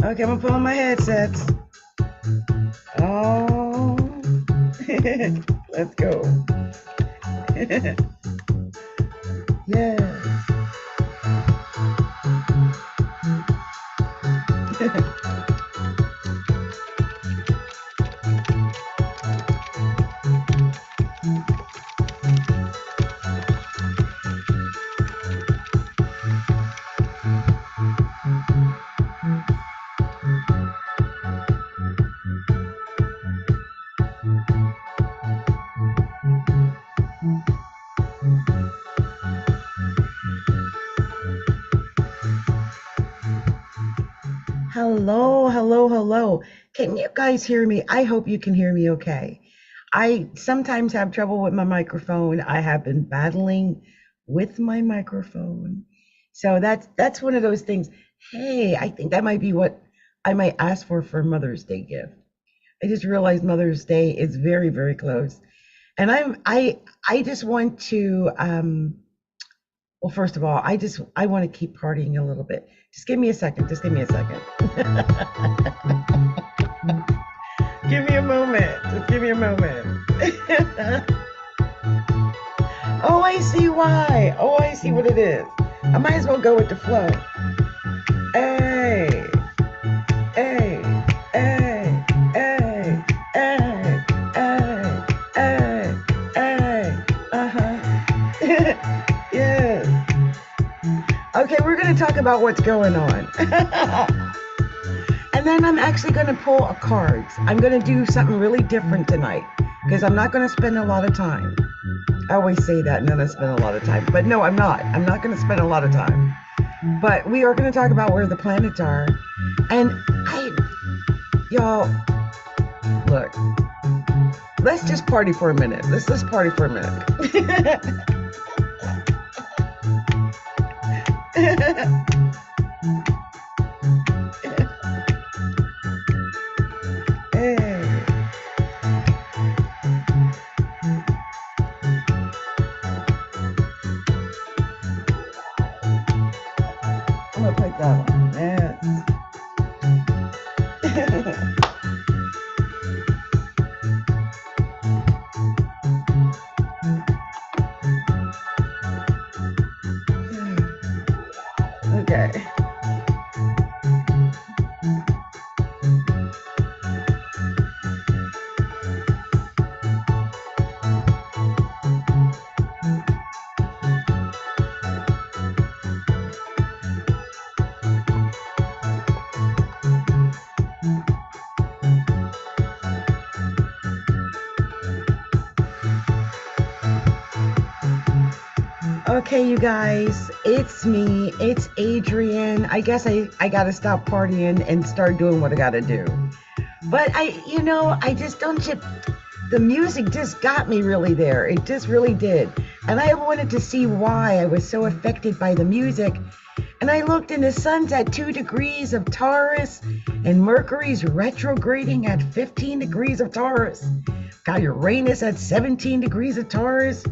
Okay, I'm gonna put on my headsets. Oh, let's go. Yeah. Hello, hello, hello. Can you guys hear me? I hope you can hear me okay. I sometimes have trouble with my microphone. I have been battling with my microphone. So that's one of those things. Hey, I think that might be what I might ask for Mother's Day gift. I just realized Mother's Day is very, very close. And I just want to well, first of all, I want to keep partying a little bit. Just give me a second. Just give me a second. Give me a moment. Just give me a moment. Oh, I see why. Oh, I see what it is. I might as well go with the flow. Hey, hey, hey, hey, hey, hey, hey, hey. Yes. Okay, we're going to talk about what's going on. And then I'm actually going to pull a cards. I'm going to do something really different tonight because I'm not going to spend a lot of time. I always say that and then I spend a lot of time. But no, I'm not. I'm not going to spend a lot of time. But we are going to talk about where the planets are. And y'all, look, let's just party for a minute. Let's party for a minute. Hey. I'm gonna pick that one. Yes. Okay. Okay, you guys, it's me. It's Adrian. I guess I got to stop partying and start doing what I got to do. But I just don't ship. The music just got me really there. It just really did. And I wanted to see why I was so affected by the music. And I looked and the sun's at 2 degrees of Taurus and Mercury's retrograding at 15 degrees of Taurus. Got Uranus at 17 degrees of Taurus.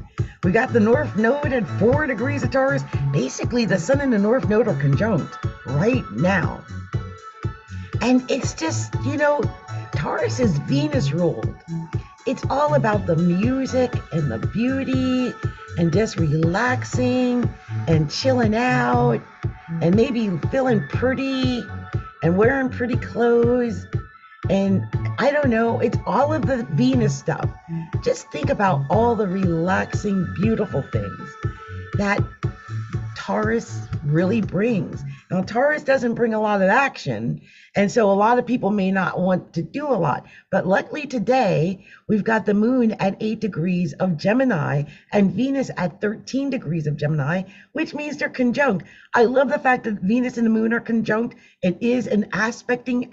We got the North Node at 4 degrees of Taurus. Basically, the Sun and the North Node are conjunct right now. And it's just, Taurus is Venus ruled. It's all about the music and the beauty and just relaxing and chilling out and maybe feeling pretty and wearing pretty clothes. And I don't know, it's all of the Venus stuff. Just think about all the relaxing, beautiful things that Taurus really brings. Now, Taurus doesn't bring a lot of action, and so a lot of people may not want to do a lot. But luckily today, we've got the moon at 8 degrees of Gemini and Venus at 13 degrees of Gemini, which means they're conjunct. I love the fact that Venus and the moon are conjunct. It is an aspecting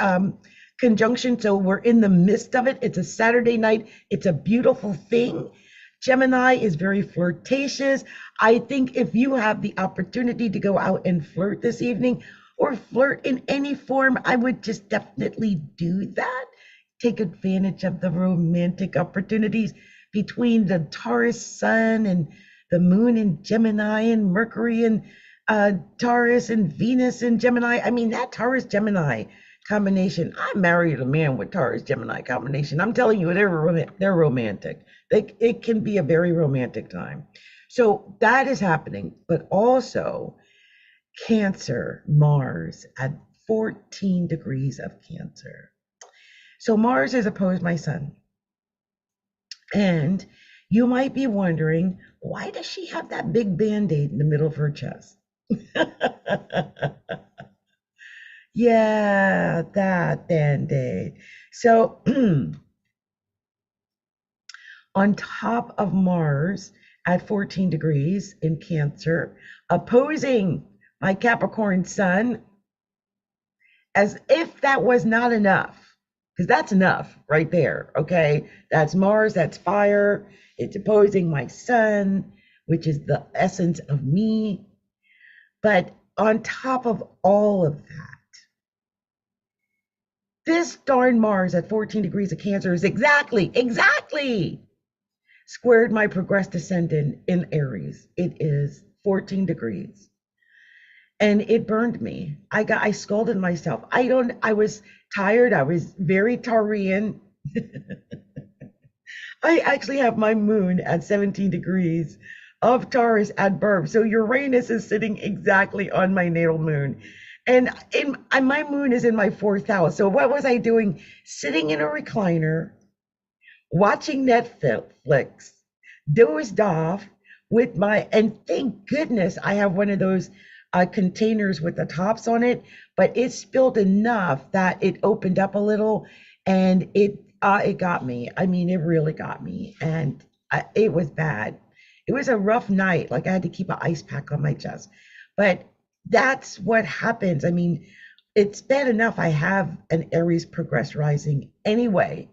conjunction, so we're in the midst of it. It's a Saturday night. It's a beautiful thing. Gemini is very flirtatious. I think if you have the opportunity to go out and flirt this evening or flirt in any form, I would just definitely do that. Take advantage of the romantic opportunities between the Taurus sun and the moon in Gemini and Mercury and Taurus and Venus in Gemini. I mean, that Taurus Gemini combination. I married a man with Taurus Gemini combination. I'm telling you, they're romantic. It can be a very romantic time. So that is happening, but also Cancer, Mars at 14 degrees of Cancer. So Mars is opposed my sun. And you might be wondering, why does she have that big band-aid in the middle of her chest? Yeah, that band-aid. So on top of Mars at 14 degrees in Cancer, opposing my Capricorn sun, as if that was not enough, because that's enough right there, okay? That's Mars, that's fire. It's opposing my sun, which is the essence of me. But on top of all of that, this darn Mars at 14 degrees of Cancer is exactly squared my progressed ascendant in Aries. It is 14 degrees. And it burned me. I scolded myself. I was tired. I was very Taurian. I actually have my moon at 17 degrees of Taurus at birth. So Uranus is sitting exactly on my natal moon. And my moon is in my fourth house. So what was I doing? Sitting in a recliner, watching Netflix, dozed off with and thank goodness I have one of those containers with the tops on it, but it spilled enough that it opened up a little, and it got me. I mean, it really got me, and it was bad. It was a rough night. Like I had to keep an ice pack on my chest, but that's what happens. I mean, it's bad enough I have an Aries progress rising anyway,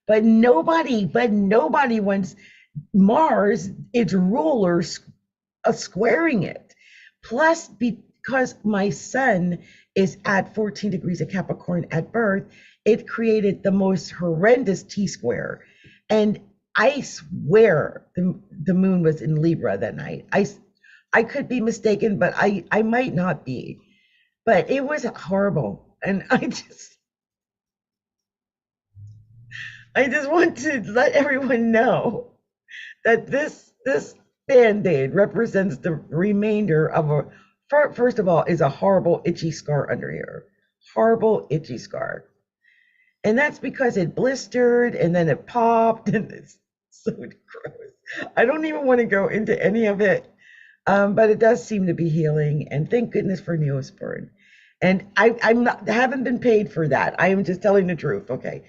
but nobody wants Mars, its ruler, squaring it. Plus, because my sun is at 14 degrees of Capricorn at birth, it created the most horrendous T-square. And I swear the moon was in Libra that night. I could be mistaken, but I might not be. But it was horrible. And I just want to let everyone know that this band-aid represents the remainder of first of all, is a horrible itchy scar under here. Horrible itchy scar. And that's because it blistered and then it popped, and it's so gross. I don't even want to go into any of it, but it does seem to be healing, and thank goodness for Neosporin. And I haven't been paid for that. I am just telling the truth, okay?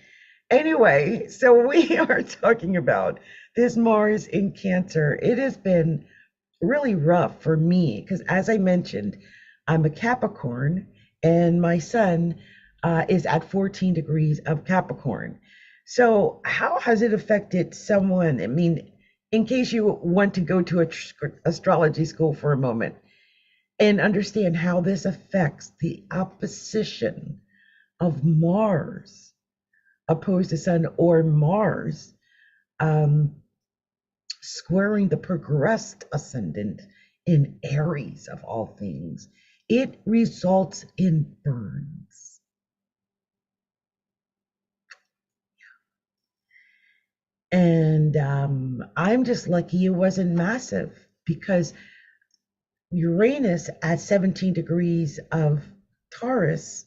Anyway, so we are talking about this Mars in Cancer. It has been really rough for me because, as I mentioned, I'm a Capricorn and my sun is at 14 degrees of Capricorn. So how has it affected someone? I mean, in case you want to go to astrology school for a moment and understand how this affects the opposition of Mars opposed to Sun, or Mars squaring the progressed ascendant in Aries of all things, it results in burns. And I'm just lucky it wasn't massive, because Uranus at 17 degrees of Taurus,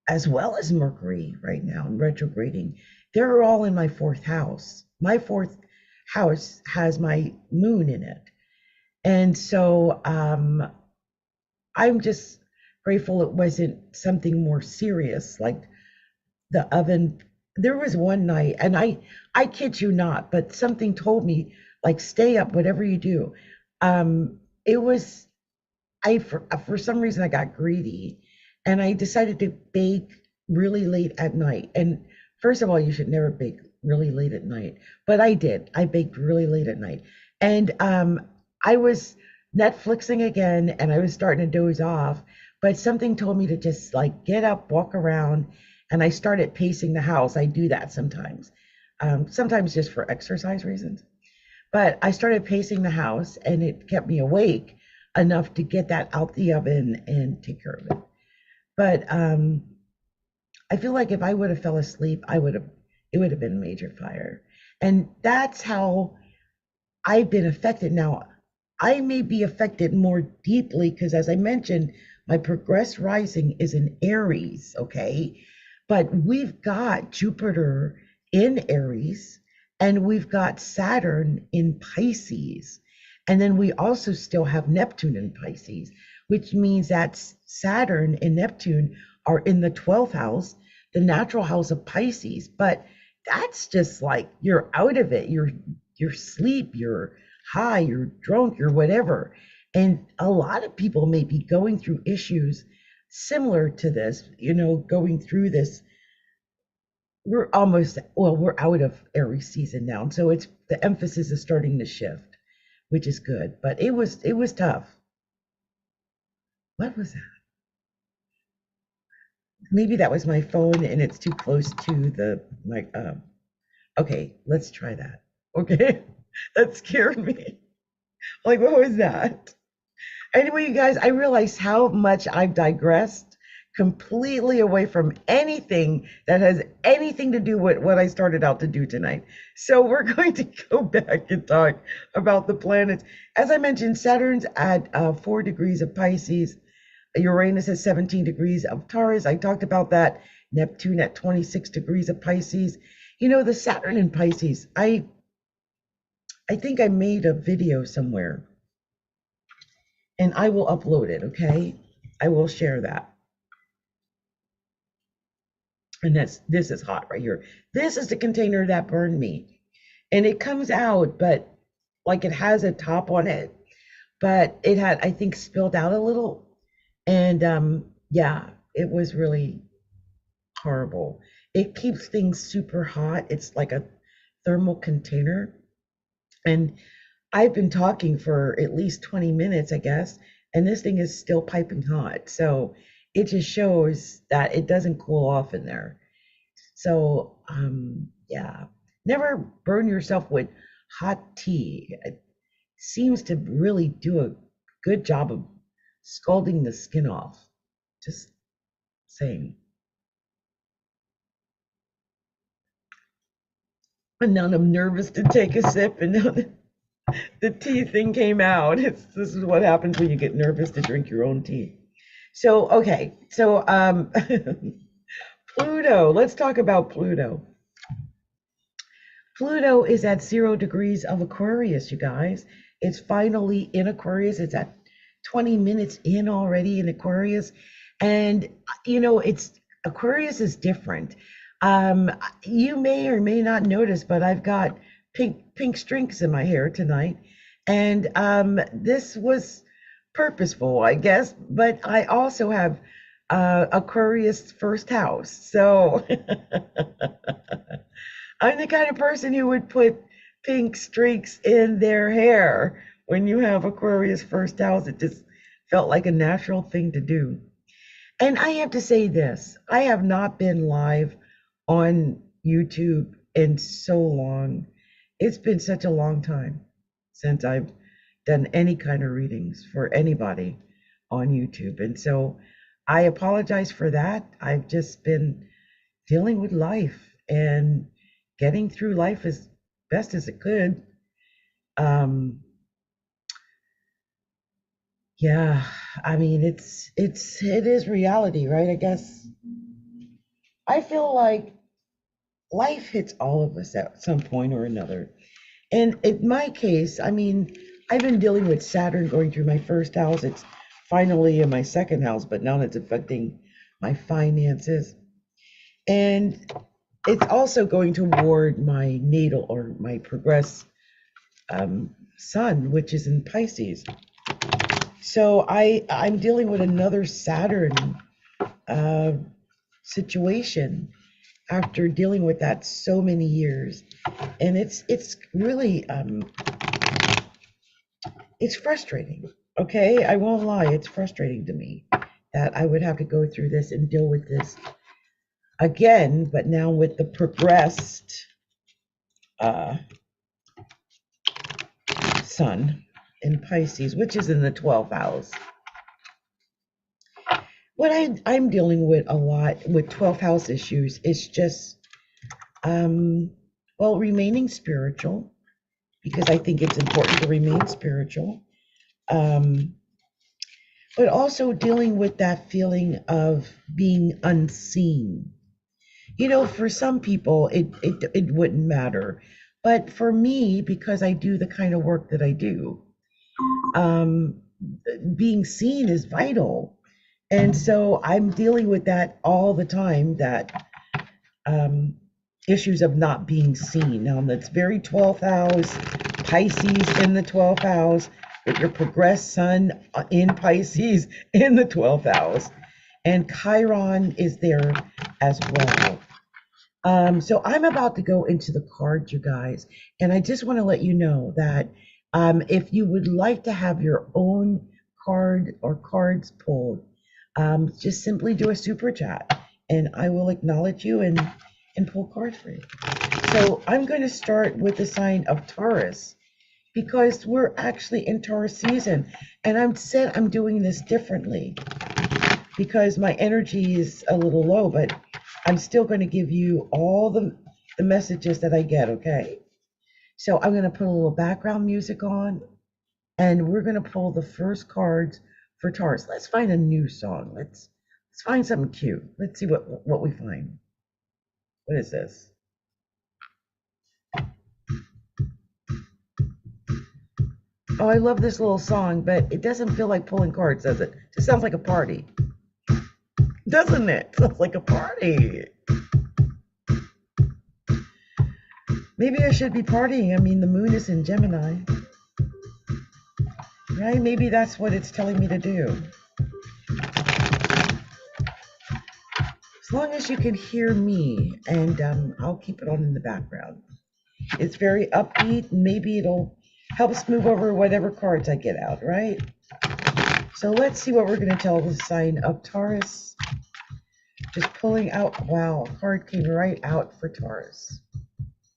as well as Mercury right now retrograding, they're all in my fourth house. My fourth house has my moon in it. And so I'm just grateful it wasn't something more serious like the oven. There was one night, and I kid you not, but something told me, like, stay up, whatever you do. It was, for some reason I got greedy, and I decided to bake really late at night. And first of all, you should never bake really late at night, but I did. I baked really late at night, and I was Netflixing again, and I was starting to doze off, but something told me to just like get up, walk around, and I started pacing the house. I do that sometimes, sometimes just for exercise reasons. But I started pacing the house, and it kept me awake enough to get that out the oven and take care of it. But I feel like if I would have fell asleep, it would have been a major fire. And that's how I've been affected. Now, I may be affected more deeply because, as I mentioned, my progress rising is in Aries, okay? But we've got Jupiter in Aries and we've got Saturn in Pisces. And then we also still have Neptune in Pisces, which means that Saturn and Neptune are in the 12th house, the natural house of Pisces. But that's just like you're out of it. You're asleep, you're high, you're drunk, you're whatever. And a lot of people may be going through issues similar to this, going through this. We're out of Aries season now. So it's the emphasis is starting to shift, which is good. But it was tough. What was that? Maybe that was my phone and it's too close to the like okay, let's try that. Okay. That scared me. Like, what was that? Anyway, you guys, I realize how much I've digressed completely away from anything that has anything to do with what I started out to do tonight. So we're going to go back and talk about the planets. As I mentioned, Saturn's at 4 degrees of Pisces. Uranus at 17 degrees of Taurus. I talked about that. Neptune at 26 degrees of Pisces. The Saturn in Pisces, I think I made a video somewhere and I will upload it, okay? I will share that. And this is hot right here. This is the container that burned me. And it comes out, but like it has a top on it, but it had, I think, spilled out a little. And yeah, it was really horrible. It keeps things super hot. It's like a thermal container. And I've been talking for at least 20 minutes, I guess, and this thing is still piping hot. So it just shows that it doesn't cool off in there. So, yeah, never burn yourself with hot tea. It seems to really do a good job of scalding the skin off. Just saying. And now I'm nervous to take a sip, and now the tea thing came out. This is what happens when you get nervous to drink your own tea. So, okay. So, Pluto, let's talk about Pluto. Pluto is at 0 degrees of Aquarius, you guys. It's finally in Aquarius. It's at 20 minutes in already in Aquarius. And, it's Aquarius is different. You may or may not notice, but I've got pink streaks in my hair tonight. And this was purposeful, I guess. But I also have Aquarius first house. So I'm the kind of person who would put pink streaks in their hair when you have Aquarius first house. It just felt like a natural thing to do. And I have to say this, I have not been live on YouTube in so long. It's been such a long time since I've done any kind of readings for anybody on YouTube. And so I apologize for that. I've just been dealing with life and getting through life as best as it could. Yeah, I mean, it is reality, right? I guess I feel like life hits all of us at some point or another. And in my case, I mean, I've been dealing with Saturn going through my first house. It's finally in my second house, but now it's affecting my finances. And it's also going toward my natal or my progress sun, which is in Pisces. So I'm dealing with another Saturn situation after dealing with that so many years, and it's really it's frustrating. Okay, I won't lie, it's frustrating to me that I would have to go through this and deal with this again, but now with the progressed uh, sun in Pisces, which is in the 12th house. What I'm dealing with a lot with 12th house issues is just, well, remaining spiritual, because I think it's important to remain spiritual. Um, but also dealing with that feeling of being unseen. You know, for some people, it wouldn't matter. But for me, because I do the kind of work that I do, um, being seen is vital. And so I'm dealing with that all the time, that um, issues of not being seen. Now, that's very 12th house, Pisces in the 12th house, with your progressed sun in Pisces in the 12th house. And Chiron is there as well. So I'm about to go into the cards, you guys, and I just want to let you know that if you would like to have your own card or cards pulled, just simply do a super chat, and I will acknowledge you and pull cards for you. So I'm going to start with the sign of Taurus, because we're actually in Taurus season, and I'm doing this differently because my energy is a little low, but I'm still going to give you all the messages that I get, okay? So I'm going to put a little background music on, and we're going to pull the first cards for Taurus. Let's find a new song. Let's find something cute. Let's see what we find. What is this? Oh, I love this little song, but it doesn't feel like pulling cards, does it? It just sounds like a party, doesn't it? Sounds like a party. Maybe I should be partying. I mean, the moon is in Gemini, right? Maybe that's what it's telling me to do. As long as you can hear me, and I'll keep it on in the background. It's very upbeat, and maybe it'll help smooth over whatever cards I get out, right? So let's see what we're going to tell the sign of Taurus. Just pulling out, wow, a card came right out for Taurus,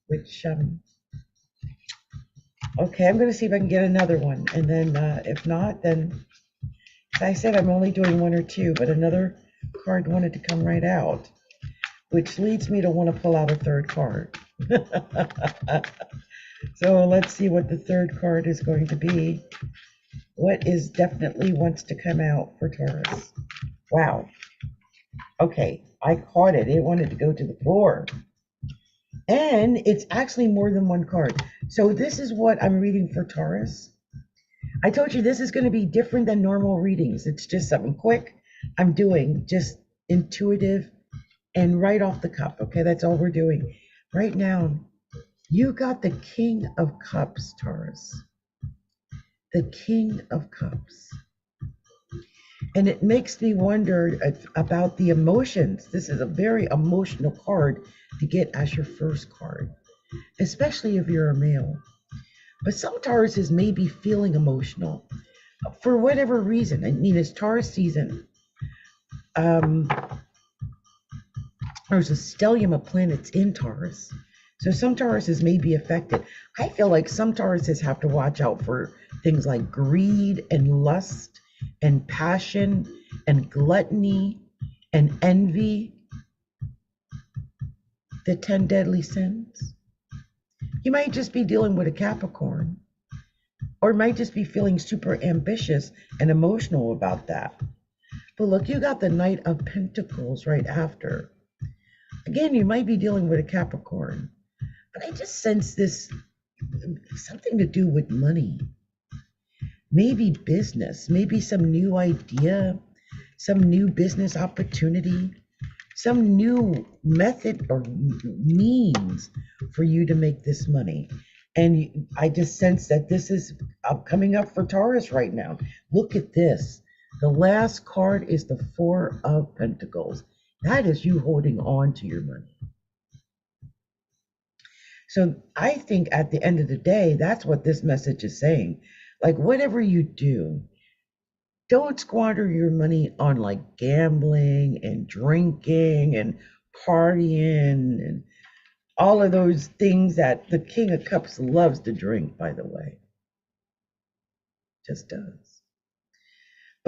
which, okay, I'm going to see if I can get another one. And then if not, then, as I said, I'm only doing one or two, but another card wanted to come right out, which leads me to want to pull out a third card. So let's see what the third card is going to be. What is definitely wants to come out for Taurus? Wow. Okay, I caught it. It wanted to go to the floor. And it's actually more than one card. So this is what I'm reading for Taurus. I told you this is going to be different than normal readings. It's just something quick I'm doing, just intuitive and right off the cuff. Okay, that's all we're doing. Right now, you got the King of Cups, Taurus. The King of Cups. And it makes me wonder about the emotions. This is a very emotional card to get as your first card, especially if you're a male. But some Tauruses may be feeling emotional for whatever reason. I mean, it's Taurus season. There's a stellium of planets in Taurus. So some Tauruses may be affected. I feel like some Tauruses have to watch out for things like greed and lust and passion and gluttony and envy, the 10 deadly sins. You might just be dealing with a Capricorn, or might just be feeling super ambitious and emotional about that. But look, you got the Knight of Pentacles right after. Again, you might be dealing with a Capricorn, but I just sense this something to do with money. Maybe business, maybe some new idea, some new business opportunity, some new method or means for you to make this money. And I just sense that this is coming up for Taurus right now. Look at this. The last card is the Four of Pentacles. That is you holding on to your money. So I think at the end of the day, that's what this message is saying. Like, whatever you do, don't squander your money on like gambling and drinking and partying and all of those things that the King of Cups loves to drink, by the way. Just does.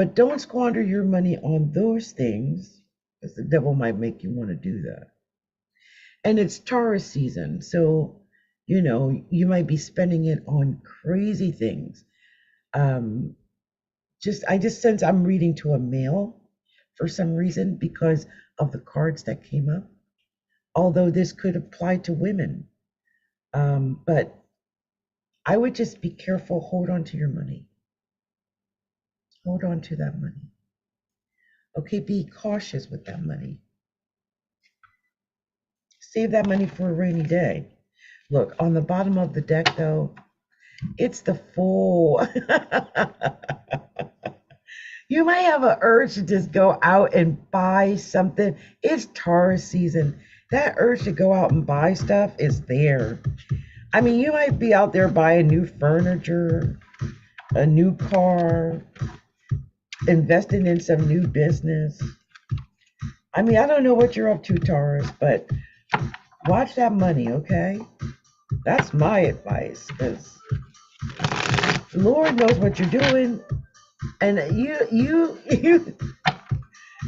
But don't squander your money on those things, because the devil might make you want to do that. And it's Taurus season, so you might be spending it on crazy things. Um, I just sense I'm reading to a male for some reason because of the cards that came up. Although this could apply to women, but I would just be careful. Hold on to your money. Hold on to that money. Okay, be cautious with that money. Save that money for a rainy day. Look, on the bottom of the deck, though, it's the Fool. You might have an urge to just go out and buy something. It's Taurus season. That urge to go out and buy stuff is there. I mean, you might be out there buying new furniture, a new car, investing in some new business. I mean, I don't know what you're up to, Taurus, but watch that money, okay? That's my advice, because the Lord knows what you're doing, and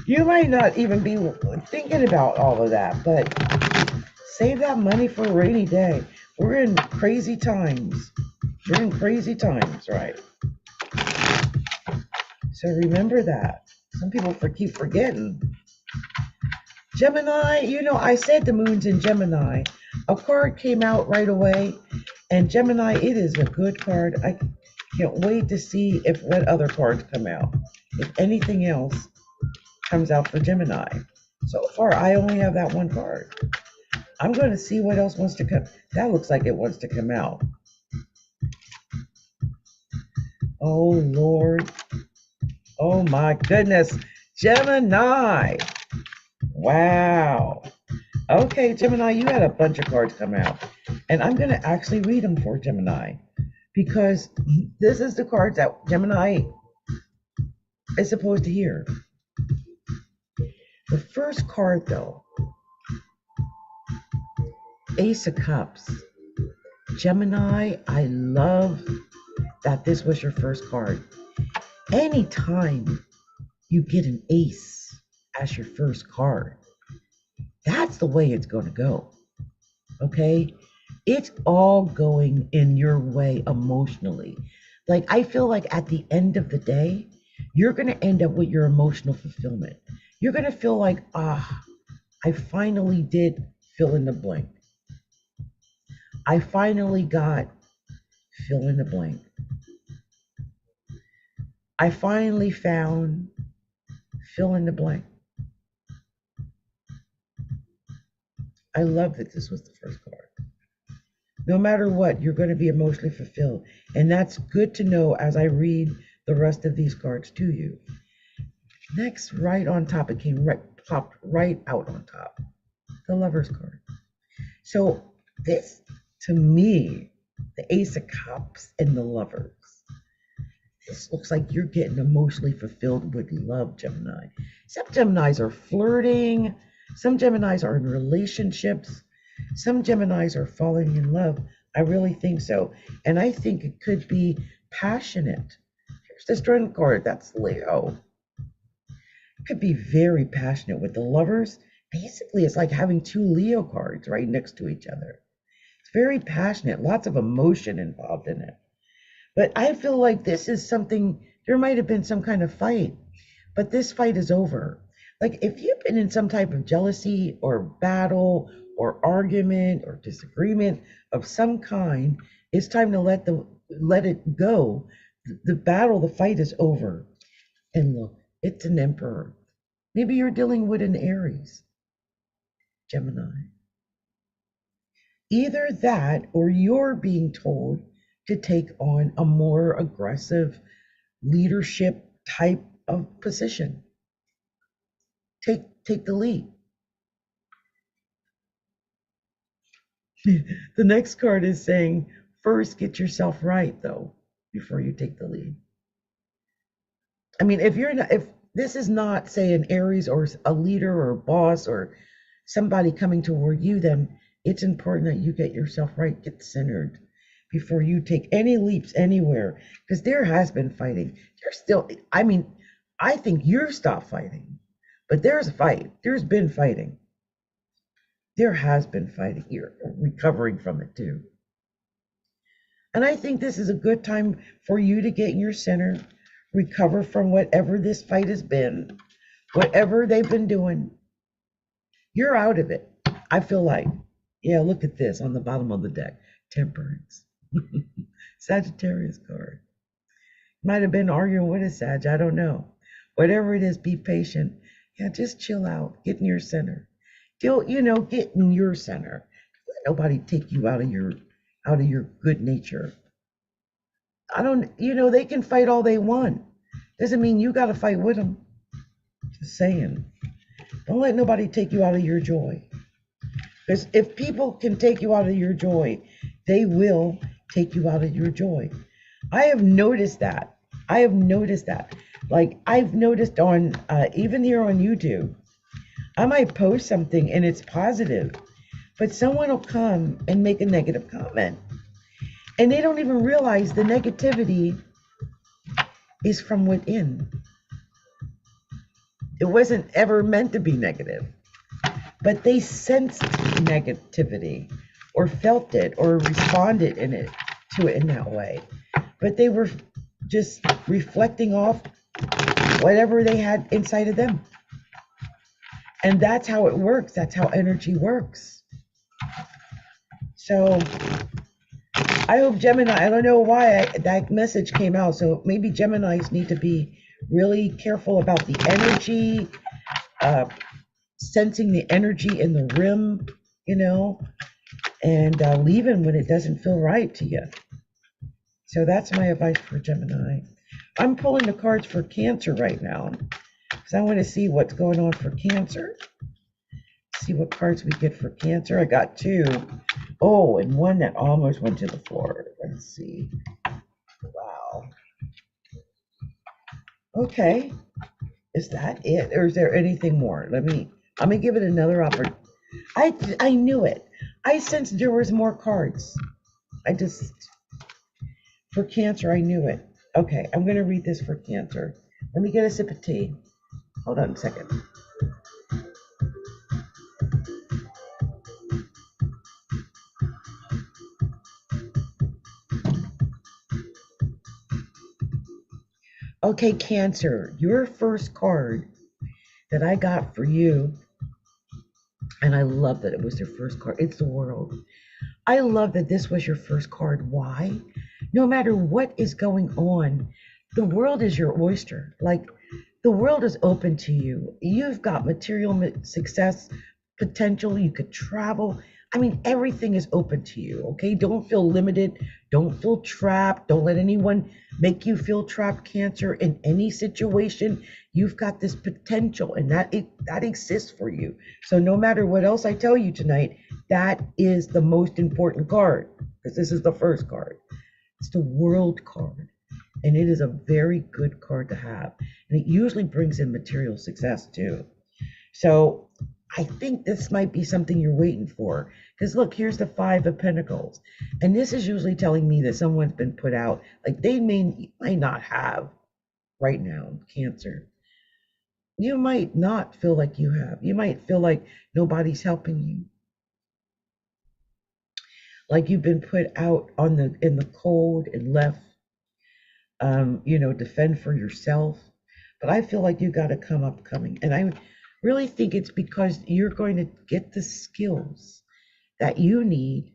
you might not even be thinking about all of that, but save that money for a rainy day. We're in crazy times. We're in crazy times, right? So remember that. Some people keep forgetting. Gemini, I said the moon's in Gemini. A card came out right away, and Gemini, it is a good card. I can't wait to see what other cards come out. If anything else comes out for Gemini. So far, I only have that one card. I'm going to see what else wants to come. That looks like it wants to come out. Oh, Lord. Oh, my goodness. Gemini. Wow. Okay, Gemini, you had a bunch of cards come out. And I'm going to actually read them for Gemini, because this is the cards that Gemini is supposed to hear. The first card, though, Ace of Cups. Gemini, I love that this was your first card. Anytime you get an ace as your first card, that's the way it's going to go. Okay? It's all going in your way emotionally. Like, I feel like at the end of the day, you're going to end up with your emotional fulfillment. You're going to feel like, I finally did fill in the blank. I finally got fill in the blank. I finally found fill in the blank. I love that this was the first card. No matter what, you're going to be emotionally fulfilled. And that's good to know as I read the rest of these cards to you. Next, right on top, it popped right out on top. The Lover's card. So this, to me, the Ace of Cups and the Lovers, this looks like you're getting emotionally fulfilled with love, Gemini. Some Geminis are flirting. Some Geminis are in relationships. Some Geminis are falling in love. I really think so. And I think it could be passionate. Here's the Strength card. That's Leo. It could be very passionate with the Lovers. Basically, it's like having two Leo cards right next to each other. It's very passionate. Lots of emotion involved in it. But I feel like this is something, there might have been some kind of fight, but this fight is over. Like, if you've been in some type of jealousy or battle or argument or disagreement of some kind, it's time to let it go. The battle, the fight is over. And look, it's an Emperor. Maybe you're dealing with an Aries, Gemini. Either that, or you're being told to take on a more aggressive leadership type of position. Take the lead. The next card is saying, first get yourself right, though, before you take the lead. I mean, if this is not, say, an Aries or a leader or a boss or somebody coming toward you, then it's important that you get yourself right, get centered before you take any leaps anywhere, because there has been fighting. There's still, I mean, I think you've stopped fighting, but there's a fight. There's been fighting. There has been fighting. You're recovering from it too. And I think this is a good time for you to get in your center, recover from whatever this fight has been, whatever they've been doing. You're out of it. I feel like, yeah, look at this on the bottom of the deck. Temperance. Sagittarius card. Might have been arguing with a Sag, I don't know. Whatever it is, be patient. Yeah, just chill out. Get in your center. Get in your center. Let nobody take you out of your good nature. They can fight all they want. Doesn't mean you got to fight with them. Just saying. Don't let nobody take you out of your joy. Because if people can take you out of your joy, they will take you out of your joy. I have noticed that. Like I've noticed on, even here on YouTube, I might post something and it's positive, but someone will come and make a negative comment. And they don't even realize the negativity is from within. It wasn't ever meant to be negative, but they sensed negativity or felt it or responded to it in that way. But they were just reflecting off whatever they had inside of them. And that's how it works. That's how energy works. So I hope Gemini, I don't know why that message came out. So maybe Geminis need to be really careful about the energy, sensing the energy in the rim, and leaving when it doesn't feel right to you. So that's my advice for Gemini. I'm pulling the cards for Cancer right now because I want to see what's going on for Cancer. See what cards we get for Cancer. I got two. Oh, and one that almost went to the floor. Let's see. Wow. Okay. Is that it? Or is there anything more? I'm gonna give it another opportunity. I knew it. I sensed there was more cards. For Cancer, I knew it. Okay, I'm gonna read this for Cancer. Let me get a sip of tea. Hold on a second. Okay, Cancer, your first card that I got for you, and I love that it was your first card. It's the World. I love that this was your first card. Why? No matter what is going on, the world is your oyster. Like the world is open to you. You've got material success potential. You could travel. I mean, everything is open to you. Okay. Don't feel limited. Don't feel trapped. Don't let anyone make you feel trapped, Cancer, in any situation. You've got this potential and that exists for you. So no matter what else I tell you tonight, that is the most important card because this is the first card. It's the World card. And it is a very good card to have. And it usually brings in material success too. So I think this might be something you're waiting for. Because look, here's the Five of Pentacles. And this is usually telling me that someone's been put out. Like they might not have right now, Cancer. You might not feel like you have. You might feel like nobody's helping you. Like you've been put out in the cold and left. Defend for yourself. But I feel like you got to coming. And I really think it's because you're going to get the skills that you need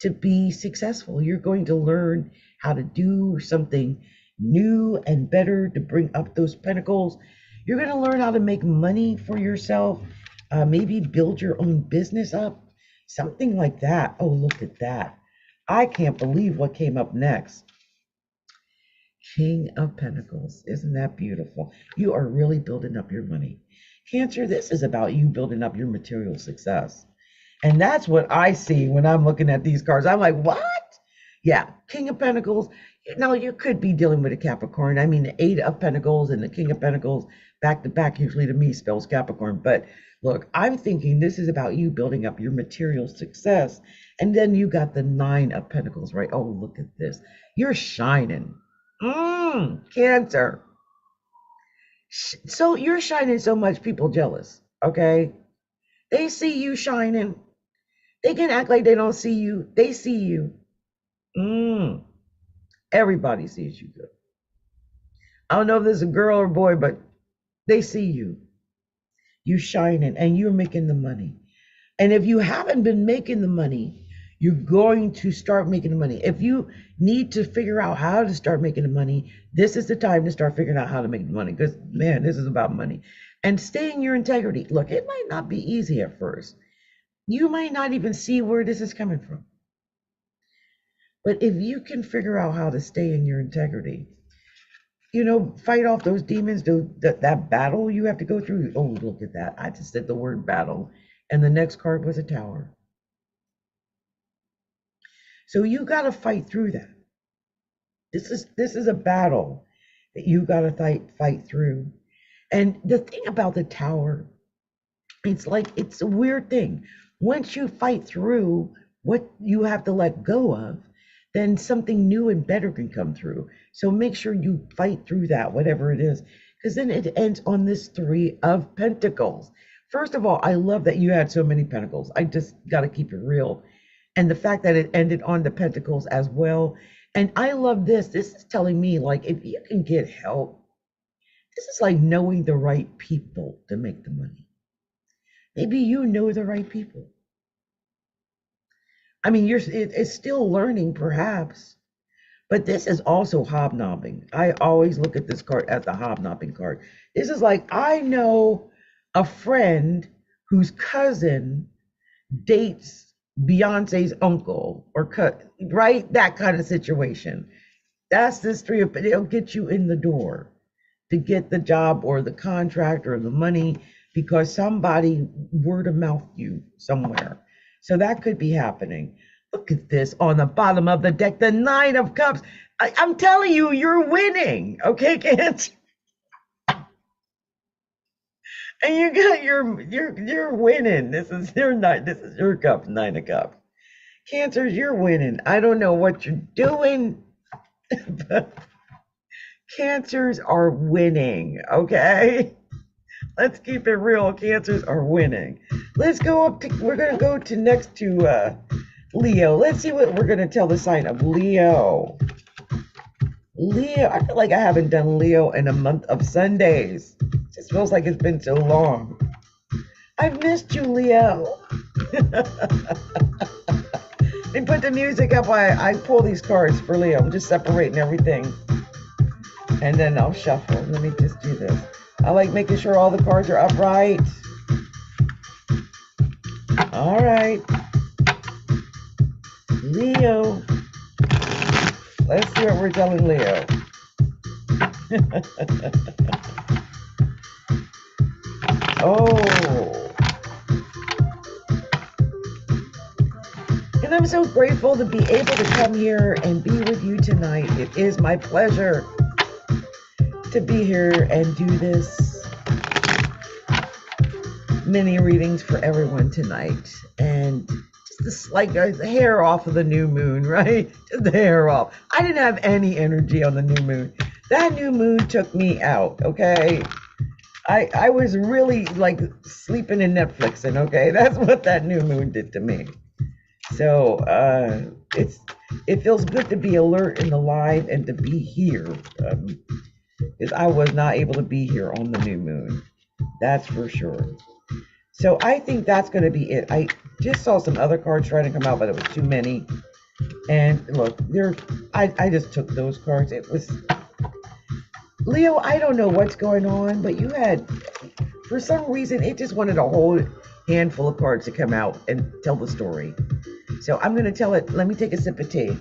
to be successful. You're going to learn how to do something new and better to bring up those pentacles. You're going to learn how to make money for yourself, maybe build your own business up, something like that. Oh, look at that. I can't believe what came up next. King of Pentacles. Isn't that beautiful? You are really building up your money. Cancer, this is about you building up your material success. And that's what I see when I'm looking at these cards. I'm like, what? Yeah, King of Pentacles. Now, you could be dealing with a Capricorn. I mean, the Eight of Pentacles and the King of Pentacles back to back usually to me spells Capricorn. But look, I'm thinking this is about you building up your material success. And then you got the Nine of Pentacles, right? Oh, look at this. You're shining. Cancer. So you're shining so much, people jealous, okay? They see you shining. They can act like they don't see you. They see you. Mm. Everybody sees you good. I don't know if this is a girl or boy, but they see you. You shining and you're making the money. And if you haven't been making the money, you're going to start making the money. If you need to figure out how to start making the money, this is the time to start figuring out how to make the money. Because, man, this is about money. And stay in your integrity. Look, it might not be easy at first. You might not even see where this is coming from. But if you can figure out how to stay in your integrity, fight off those demons, that battle you have to go through. Oh, look at that. I just said the word battle. And the next card was a tower. So you got to fight through that. This is a battle that you got to fight through. And the thing about the tower, it's a weird thing. Once you fight through what you have to let go of, then something new and better can come through. So make sure you fight through that, whatever it is, because then it ends on this 3 of Pentacles. First of all, I love that you had so many pentacles. I just got to keep it real. And the fact that it ended on the pentacles as well. And I love this. This is telling me, like, if you can get help, this is like knowing the right people to make the money. Maybe you know the right people. I mean, it's still learning, perhaps. But this is also hobnobbing. I always look at this card as the hobnobbing card. This is like, I know a friend whose cousin dates Beyonce's uncle, or right? That kind of situation. That's this 3 of, it'll get you in the door to get the job or the contract or the money because somebody word of mouth you somewhere. So that could be happening. Look at this on the bottom of the deck, the 9 of Cups. I'm telling you, you're winning, okay, Cancer? And you got you're winning. This is your cup, 9 of Cups. Cancers, you're winning. I don't know what you're doing, but Cancers are winning, okay? Let's keep it real. Cancers are winning. Let's go up to, we're going to go to next to Leo. Let's see what we're going to tell the sign of Leo. Leo, I feel like I haven't done Leo in a month of Sundays. It just feels like it's been so long. I've missed you, Leo. And put the music up while I pull these cards for Leo. I'm just separating everything. And then I'll shuffle. Let me just do this. I like making sure all the cards are upright. All right. Leo. Let's see what we're telling Leo. Oh. And I'm so grateful to be able to come here and be with you tonight. It is my pleasure to be here and do this mini readings for everyone tonight. And just like a hair off of the new moon, right? Just the hair off. I didn't have any energy on the new moon. That new moon took me out, okay? I was really like sleeping and Netflixing, okay? That's what that new moon did to me. So it feels good to be alert and alive and to be here. Because I was not able to be here on the new moon. That's for sure. So I think that's going to be it. I just saw some other cards trying to come out, but it was too many. And look, I just took those cards. It was Leo, I don't know what's going on, but you had, for some reason, it just wanted a whole handful of cards to come out and tell the story. So I'm going to tell it. Let me take a sip of tea.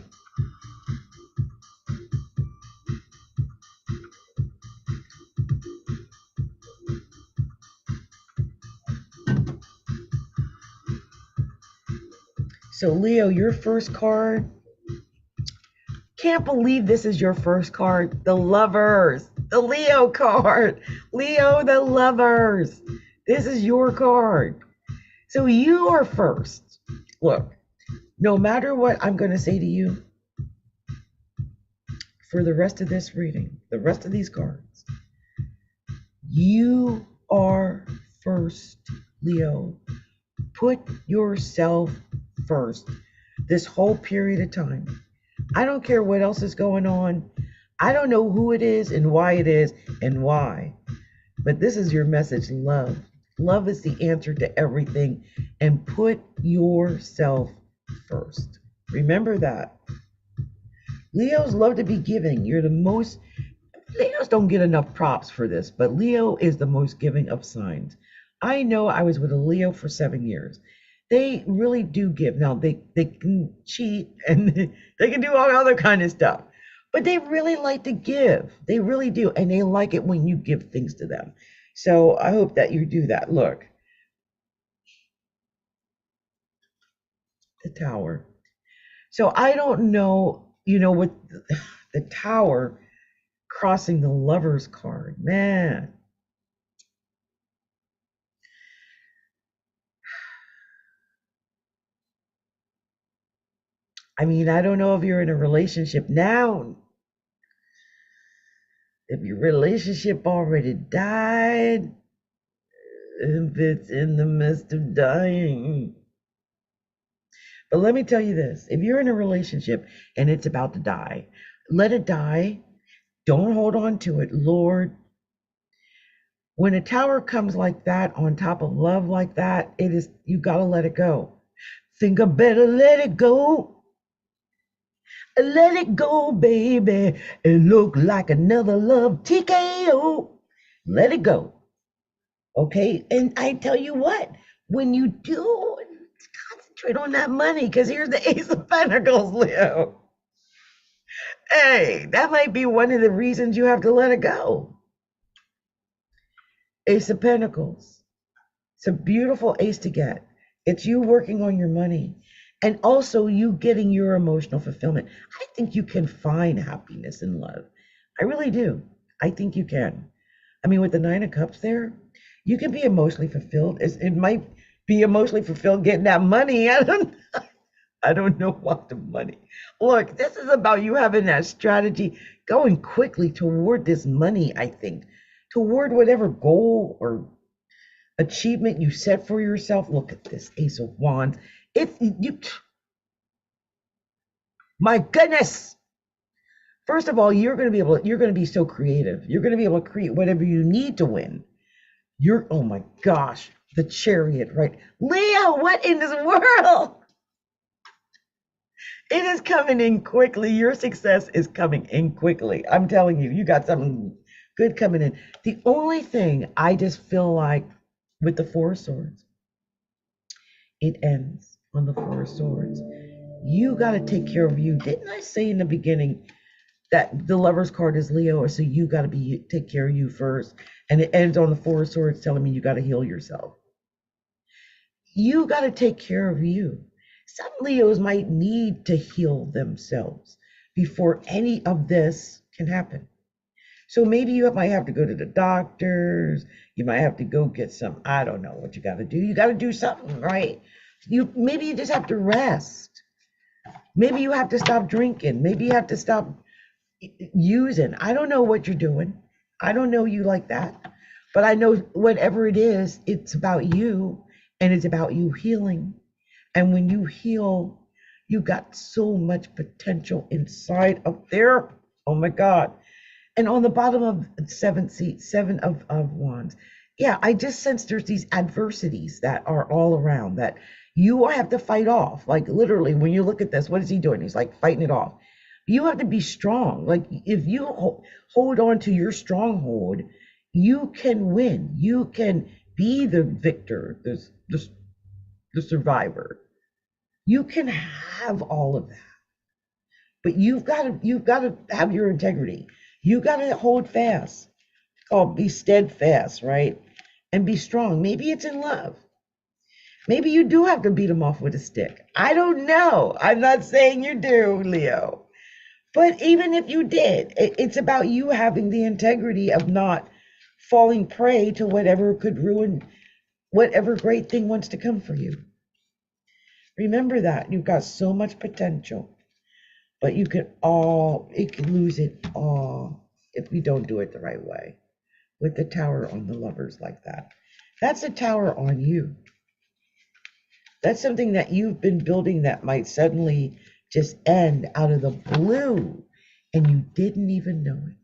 So Leo, your first card. Can't believe this is your first card. The Lovers. The Leo card. Leo, the Lovers. This is your card. So you are first. Look, no matter what I'm going to say to you for the rest of this reading, the rest of these cards, You are first, Leo. Put yourself first this whole period of time. I don't care what else is going on. I don't know who it is and why it is and why. But this is your message, love. Love is the answer to everything. And put yourself first. Remember that. Leos love to be giving. You're the most, Leos don't get enough props for this, but Leo is the most giving of signs. I know I was with a Leo for 7 years. They really do give. Now they can cheat and they can do all other kind of stuff, but they really like to give. They really do, and they like it when you give things to them. So I hope that you do that. Look, the Tower. So I don't know, with the Tower crossing the Lover's card, man. I mean, I don't know if you're in a relationship now, if your relationship already died, if it's in the midst of dying. But let me tell you this, if you're in a relationship and it's about to die, let it die. Don't hold on to it. Lord, when a Tower comes like that on top of love like that, it is, you got to let it go. Think I better let it go. Let it go, baby. It look like another love TKO. Let it go. Okay. And I tell you what, when you do, concentrate on that money, because here's the Ace of Pentacles, Leo. Hey, that might be one of the reasons you have to let it go. Ace of Pentacles. It's a beautiful ace to get. It's you working on your money and also you getting your emotional fulfillment. I think you can find happiness in love. I really do. I think you can. I mean, with the Nine of Cups there, you can be emotionally fulfilled. It might be emotionally fulfilled getting that money. I don't know what the money. Look, this is about you having that strategy, going quickly toward this money, I think, toward whatever goal or achievement you set for yourself. Look at this Ace of Wands. If you, my goodness. First of all, you're going to be so creative. You're going to be able to create whatever you need to win. Oh my gosh, the Chariot, right? Leo, what in this world? It is coming in quickly. Your success is coming in quickly. I'm telling you, you got something good coming in. The only thing I just feel like with the Four of Swords, it ends on the Four of Swords. You got to take care of you. Didn't I say in the beginning that the Lover's card is Leo, so you got to take care of you first? And it ends on the Four of Swords telling me you got to heal yourself. You got to take care of you. Some Leos might need to heal themselves before any of this can happen. So maybe you might have to go to the doctors. You might have to go get some, I don't know what you got to do. You got to do something, right? Maybe you just have to rest. Maybe you have to stop drinking. Maybe you have to stop using. I don't know what you're doing. I don't know you like that. But I know whatever it is, it's about you and it's about you healing. And when you heal, you got so much potential inside up there. Oh my God. And on the bottom of seven of wands. Yeah, I just sense there's these adversities that are all around that you have to fight off. Like literally, when you look at this, what is he doing? He's like fighting it off. You have to be strong. Like if you hold on to your stronghold, you can win. You can be the victor, the survivor. You can have all of that, but you've got to have your integrity. You got to hold fast. It's called be steadfast, right? And be strong. Maybe it's in love. Maybe you do have to beat them off with a stick. I don't know. I'm not saying you do, Leo. But even if you did, it's about you having the integrity of not falling prey to whatever could ruin whatever great thing wants to come for you. Remember that you've got so much potential, but it could lose it all if we don't do it the right way. with the Tower on the Lovers like that. That's a Tower on you. That's something that you've been building that might suddenly just end out of the blue and you didn't even know it.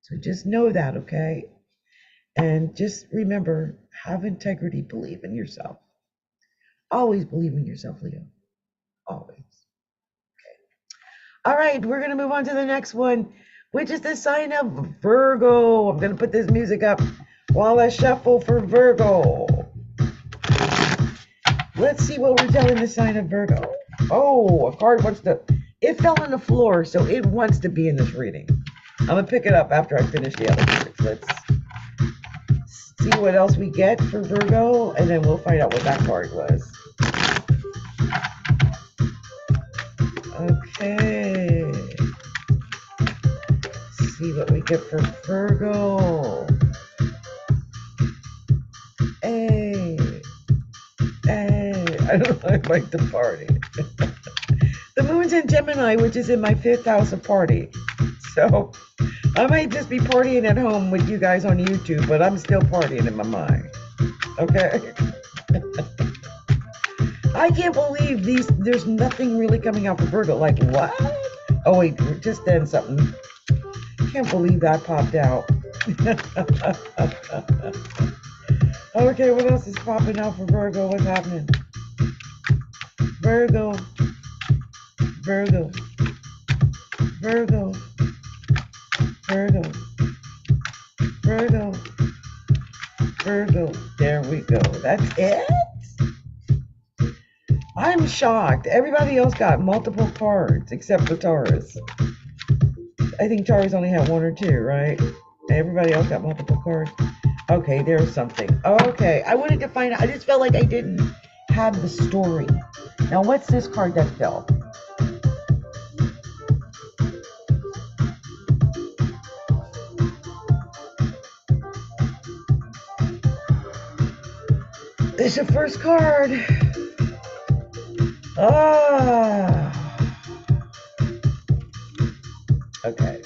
So just know that, okay? And just remember, have integrity, believe in yourself. Always believe in yourself, Leo. Always. All right, we're going to move on to the next one, which is the sign of Virgo. I'm going to put this music up while I shuffle for Virgo. Let's see what we're telling the sign of Virgo. Oh, a card wants to, it fell on the floor, so it wants to be in this reading. I'm going to pick it up after I finish the other cards. Let's see what else we get for Virgo, and then we'll find out what that card was. Okay. Let's see what we get for Virgo. Hey. Hey. I don't know, I like to party. The moon's in Gemini, which is in my 5th house of party. So I might just be partying at home with you guys on YouTube, but I'm still partying in my mind. Okay? I can't believe there's nothing really coming out for Virgo. Like, what? Oh, wait, just then something. Can't believe that popped out. Okay, what else is popping out for Virgo? What's happening? Virgo. Virgo. Virgo. Virgo. Virgo. Virgo. There we go. That's it? I'm shocked. Everybody else got multiple cards except for Taurus. I think Taurus only had 1 or 2, right? Everybody else got multiple cards. Okay, there's something. Okay, I wanted to find out. I just felt like I didn't have the story. Now, what's this card that fell? It's your first card. Ah. Okay.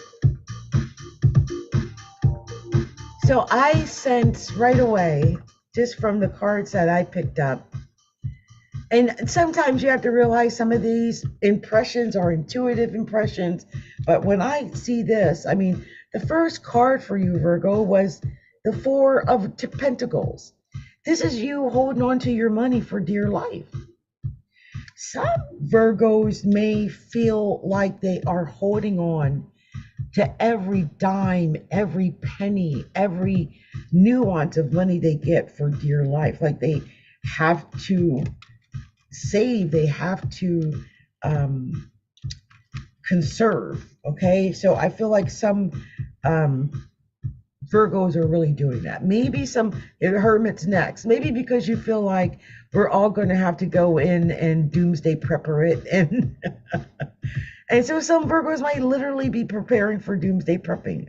So I sense right away, just from the cards that I picked up, and sometimes you have to realize some of these impressions are intuitive impressions, but when I see this, I mean, the first card for you, Virgo, was the 4 of Pentacles. This is you holding on to your money for dear life. Some Virgos may feel like they are holding on to every dime, every penny, every nuance of money they get for dear life. Like they have to save, they have to conserve. Okay, so I feel like some Virgos are really doing that. Maybe some hermits next. Maybe because you feel like we're all going to have to go in and doomsday prepper it, and and so some Virgos might literally be preparing for doomsday prepping.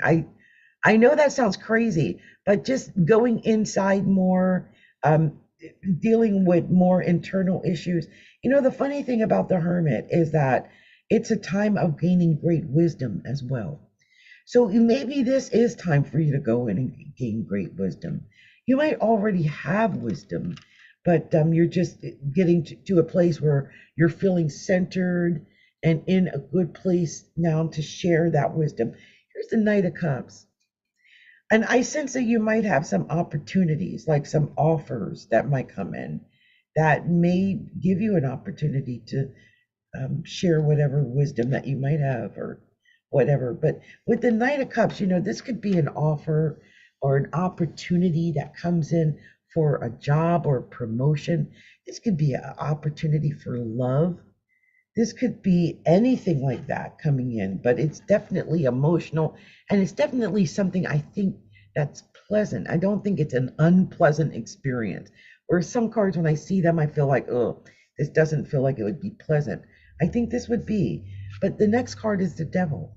I know that sounds crazy, but just going inside more, dealing with more internal issues. You know, the funny thing about the hermit is that it's a time of gaining great wisdom as well. So maybe this is time for you to go in and gain great wisdom. You might already have wisdom, but you're just getting to a place where you're feeling centered and in a good place now to share that wisdom. Here's the Knight of Cups. And I sense that you might have some opportunities, like some offers that might come in that may give you an opportunity to share whatever wisdom that you might have or whatever. But with the Knight of Cups, you know, this could be an offer or an opportunity that comes in for a job or promotion. This could be an opportunity for love. This could be anything like that coming in, but it's definitely emotional, and it's definitely something I think that's pleasant. I don't think it's an unpleasant experience. Where some cards, when I see them, I feel like, oh, this doesn't feel like it would be pleasant. I think this would be. But the next card is the Devil.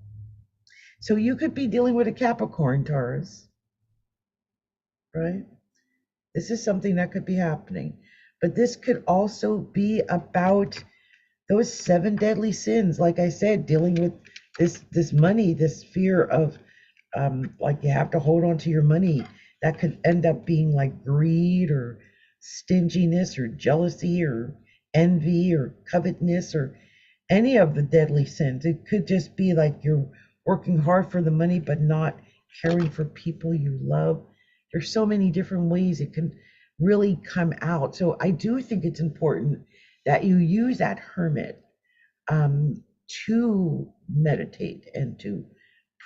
So you could be dealing with a Capricorn, Taurus, right? This is something that could be happening. But this could also be about those 7 deadly sins. Like I said, dealing with this money, this fear of like you have to hold on to your money. That could end up being like greed or stinginess or jealousy or envy or covetousness or any of the deadly sins. It could just be like you're working hard for the money but not caring for people you love. There's so many different ways it can really come out. So I do think it's important that you use that hermit um, to meditate and to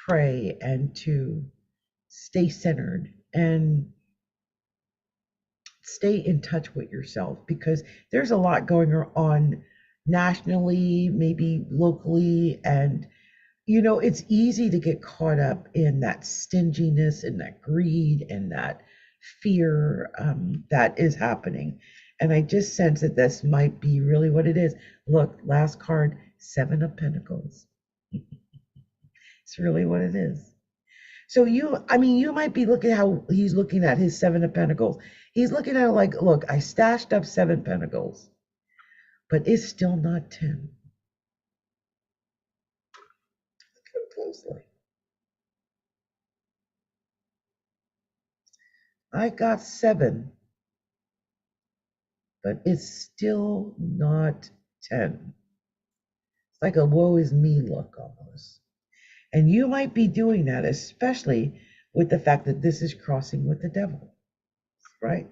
pray and to stay centered and stay in touch with yourself, because there's a lot going on nationally, maybe locally, and it's easy to get caught up in that stinginess and that greed and that fear that is happening. And I just sense that this might be really what it is. Look, last card, Seven of Pentacles. It's really what it is. So you might be looking how he's looking at his Seven of Pentacles. He's looking at it like, look, I stashed up 7 Pentacles, but it's still not 10. Look closely. I got 7, but it's still not 10. It's like a woe is me look almost. And you might be doing that, especially with the fact that this is crossing with the devil, right?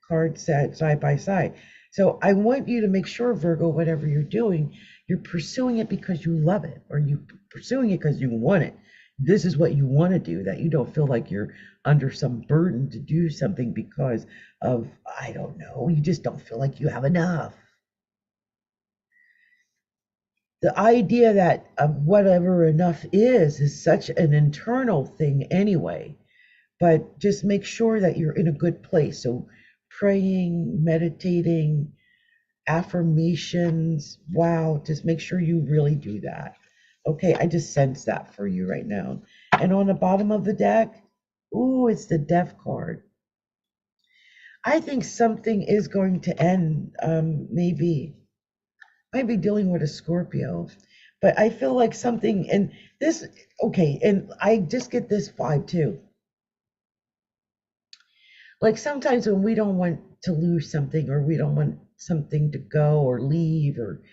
Cards side by side. So I want you to make sure, Virgo, whatever you're doing, you're pursuing it because you love it, or you're pursuing it because you want it. This is what you want to do, that you don't feel like you're under some burden to do something because of, I don't know, you just don't feel like you have enough. The idea that whatever enough is such an internal thing anyway, but just make sure that you're in a good place. So praying, meditating, affirmations, wow, just make sure you really do that. Okay, I just sense that for you right now. And on the bottom of the deck, ooh, it's the Death card. I think something is going to end, maybe. Might be dealing with a Scorpio, but I feel like something, and this, okay, and I just get this vibe too. Like sometimes when we don't want to lose something, or we don't want something to go or leave, or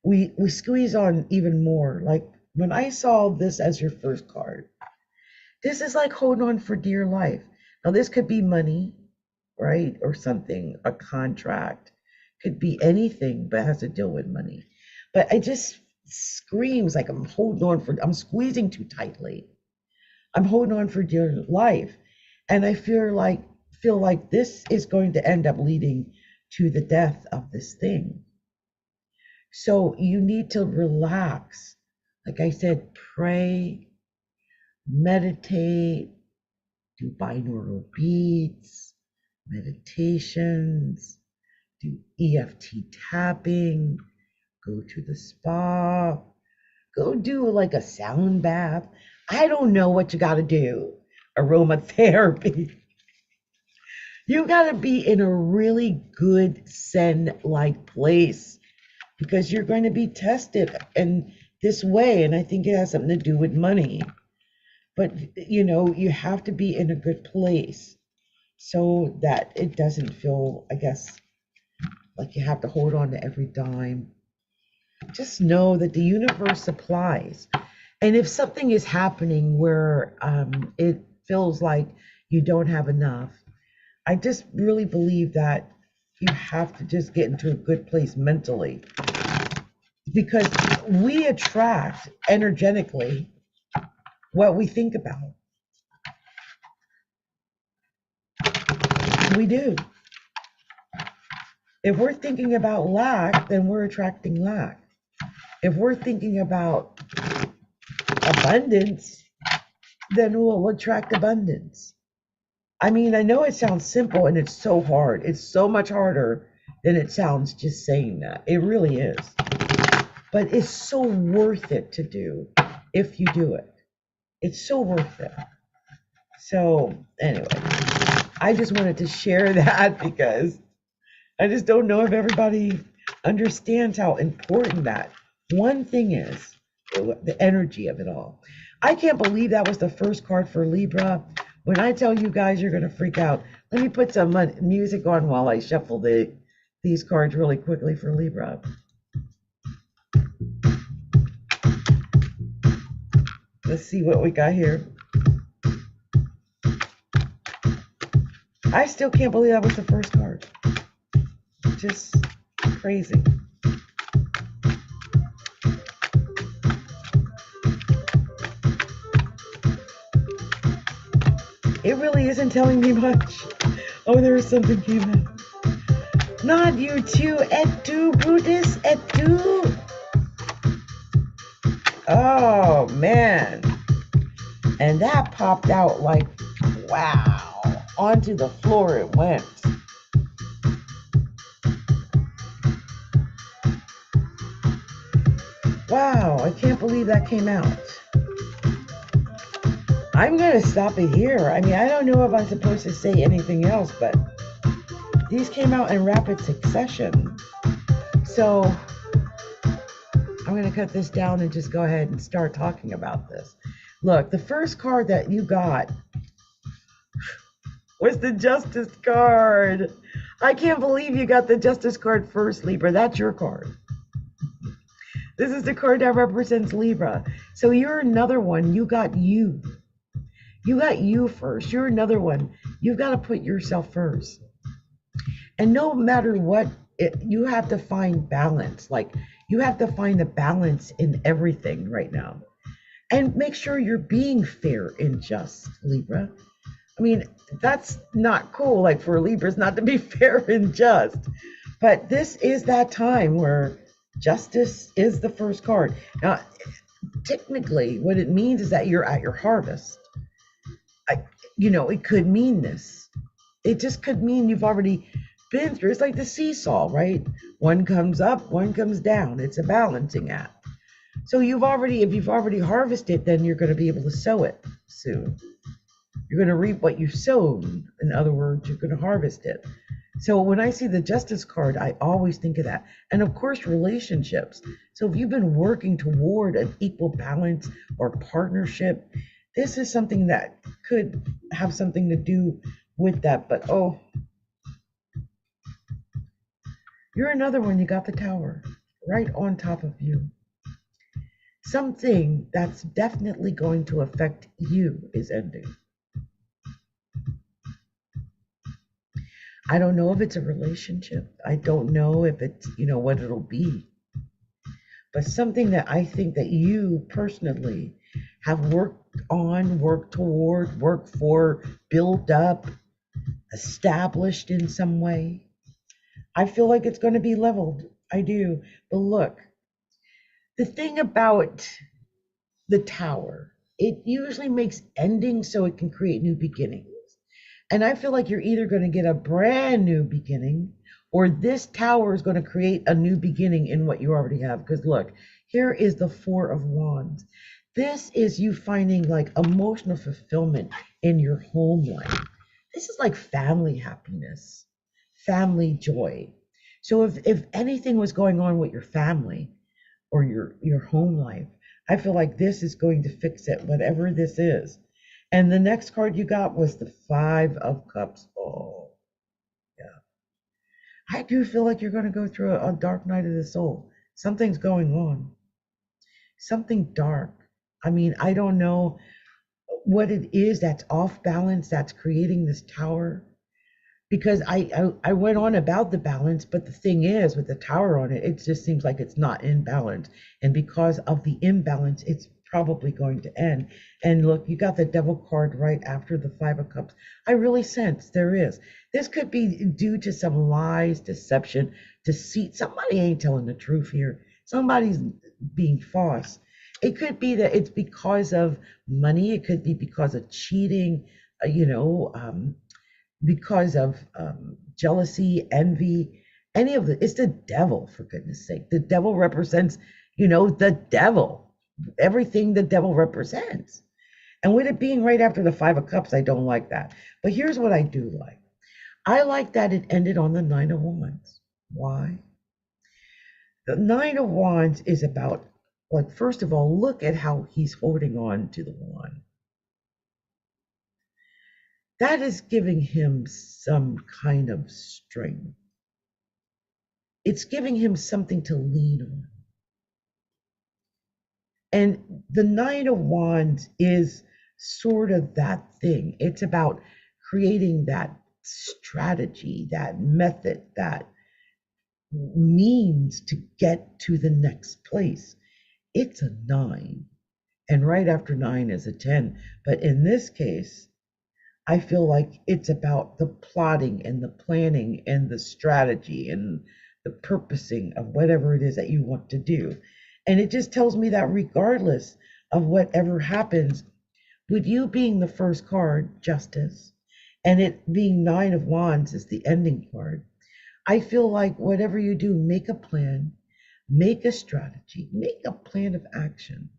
we squeeze on even more. Like when I saw this as your first card, this is like holding on for dear life. Now this could be money, right? Or something, a contract, could be anything, but it has to deal with money. But it just screams like I'm holding on for, I'm squeezing too tightly. I'm holding on for dear life. And I feel like this is going to end up leading to the death of this thing. So you need to relax. Like I said, pray, meditate, do binaural beats, meditations, do EFT tapping, go to the spa, go do like a sound bath. I don't know what you got to do. Aromatherapy. You got to be in a really good Zen-like place, because you're going to be tested in this way. And I think it has something to do with money. But, you have to be in a good place so that it doesn't feel, I guess, like you have to hold on to every dime. Just know that the universe supplies. And if something is happening where it feels like you don't have enough, I just really believe that you have to just get into a good place mentally, because we attract energetically what we think about. We do. If we're thinking about lack, then we're attracting lack. If we're thinking about abundance, then we'll attract abundance. I mean, I know it sounds simple and it's so hard. It's so much harder than it sounds just saying that. It really is. But it's so worth it to do if you do it. It's so worth it. So anyway, I just wanted to share that, because I just don't know if everybody understands how important that one thing is, the energy of it all. I can't believe that was the first card for Libra. When I tell you guys, you're going to freak out. Let me put some music on while I shuffle these cards really quickly for Libra. Let's see what we got here. I still can't believe that was the first card. Just crazy. It really isn't telling me much. Oh, there's something came in. Not you too, et tu, Brutus, et tu. Oh, man. And that popped out like, wow. Onto the floor it went. Wow, I can't believe that came out. I'm going to stop it here. I mean, I don't know if I'm supposed to say anything else, but these came out in rapid succession. So I'm going to cut this down and just go ahead and start talking about this. Look, the first card that you got was the Justice card. I can't believe you got the Justice card first, Libra. That's your card. This is the card that represents Libra. So you're another one. You got you. You got you first. You're another one. You've got to put yourself first. And no matter what, you have to find balance. Like, you have to find a balance in everything right now. And make sure you're being fair and just, Libra. I mean, that's not cool, like for Libras not to be fair and just. But this is that time where justice is the first card. Now, technically, what it means is that you're at your harvest. It could mean this. It just could mean you've already been through. It's like the seesaw, right? One comes up, one comes down. It's a balancing act. So if you've already harvested, then you're going to be able to sow it soon. You're going to reap what you've sown. In other words, you're going to harvest it. So when I see the Justice card, I always think of that. And of course, relationships. So if you've been working toward an equal balance or partnership, this is something that could have something to do with that. But oh, you're another one. You got the Tower right on top of you. Something that's definitely going to affect you is ending. I don't know if it's a relationship. I don't know if it's, what it'll be. But something that I think that you personally have worked on, worked toward, worked for, built up, established in some way. I feel like it's going to be leveled. I do. But look, the thing about the Tower, it usually makes endings so it can create new beginnings. And I feel like you're either going to get a brand new beginning, or this Tower is going to create a new beginning in what you already have. Because look, here is the Four of Wands. This is you finding like emotional fulfillment in your home life. This is like family happiness, family joy. So if anything was going on with your family or your home life, I feel like this is going to fix it, whatever this is. And the next card you got was the Five of Cups. Oh, yeah. I do feel like you're going to go through a dark night of the soul. Something's going on. Something dark. I mean, I don't know what it is that's off balance, that's creating this Tower. Because I went on about the balance, but the thing is, with the Tower on it, it just seems like it's not in balance. And because of the imbalance, it's probably going to end. And look, you got the Devil card right after the Five of Cups. I really sense there is. This could be due to some lies, deception, deceit. Somebody ain't telling the truth here. Somebody's being false. It could be that it's because of money. It could be because of cheating, because of jealousy, envy, any of it's the devil, for goodness sake. The devil represents, the devil, everything the devil represents. And with it being right after the Five of Cups, I don't like that. But here's what I do like. I like that it ended on the Nine of Wands. Why? The Nine of Wands is about Like, first of all, look at how he's holding on to the wand. That is giving him some kind of strength. It's giving him something to lean on. And the Nine of Wands is sort of that thing. It's about creating that strategy, that method, that means to get to the next place. It's a 9. And right after 9 is a 10. But in this case, I feel like it's about the plotting and the planning and the strategy and the purposing of whatever it is that you want to do. And it just tells me that regardless of whatever happens, with you being the first card, Justice, and it being 9 of Wands is the ending card, I feel like whatever you do, make a plan, make a strategy, make a plan of action.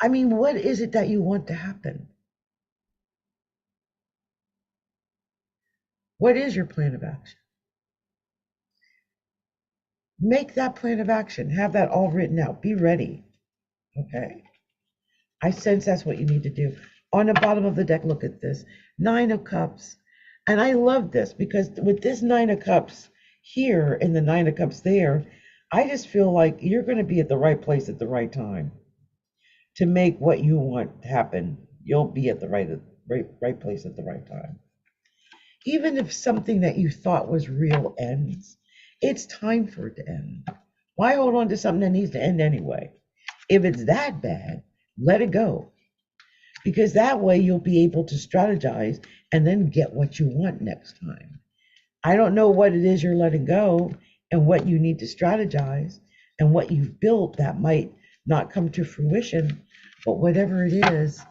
I mean, what is it that you want to happen? What is your plan of action? Make that plan of action. Have that all written out. Be ready. Okay? I sense that's what you need to do. On the bottom of the deck, look at this. 9 of Cups. And I love this because with this 9 of Cups here and the 9 of Cups there, I just feel like you're going to be at the right place at the right time to make what you want happen. You'll be at the right place at the right time. Even if something that you thought was real ends, it's time for it to end. Why hold on to something that needs to end anyway? If it's that bad, let it go. Because that way you'll be able to strategize and then get what you want next time. I don't know what it is you're letting go and what you need to strategize and what you've built that might not come to fruition, but whatever it is,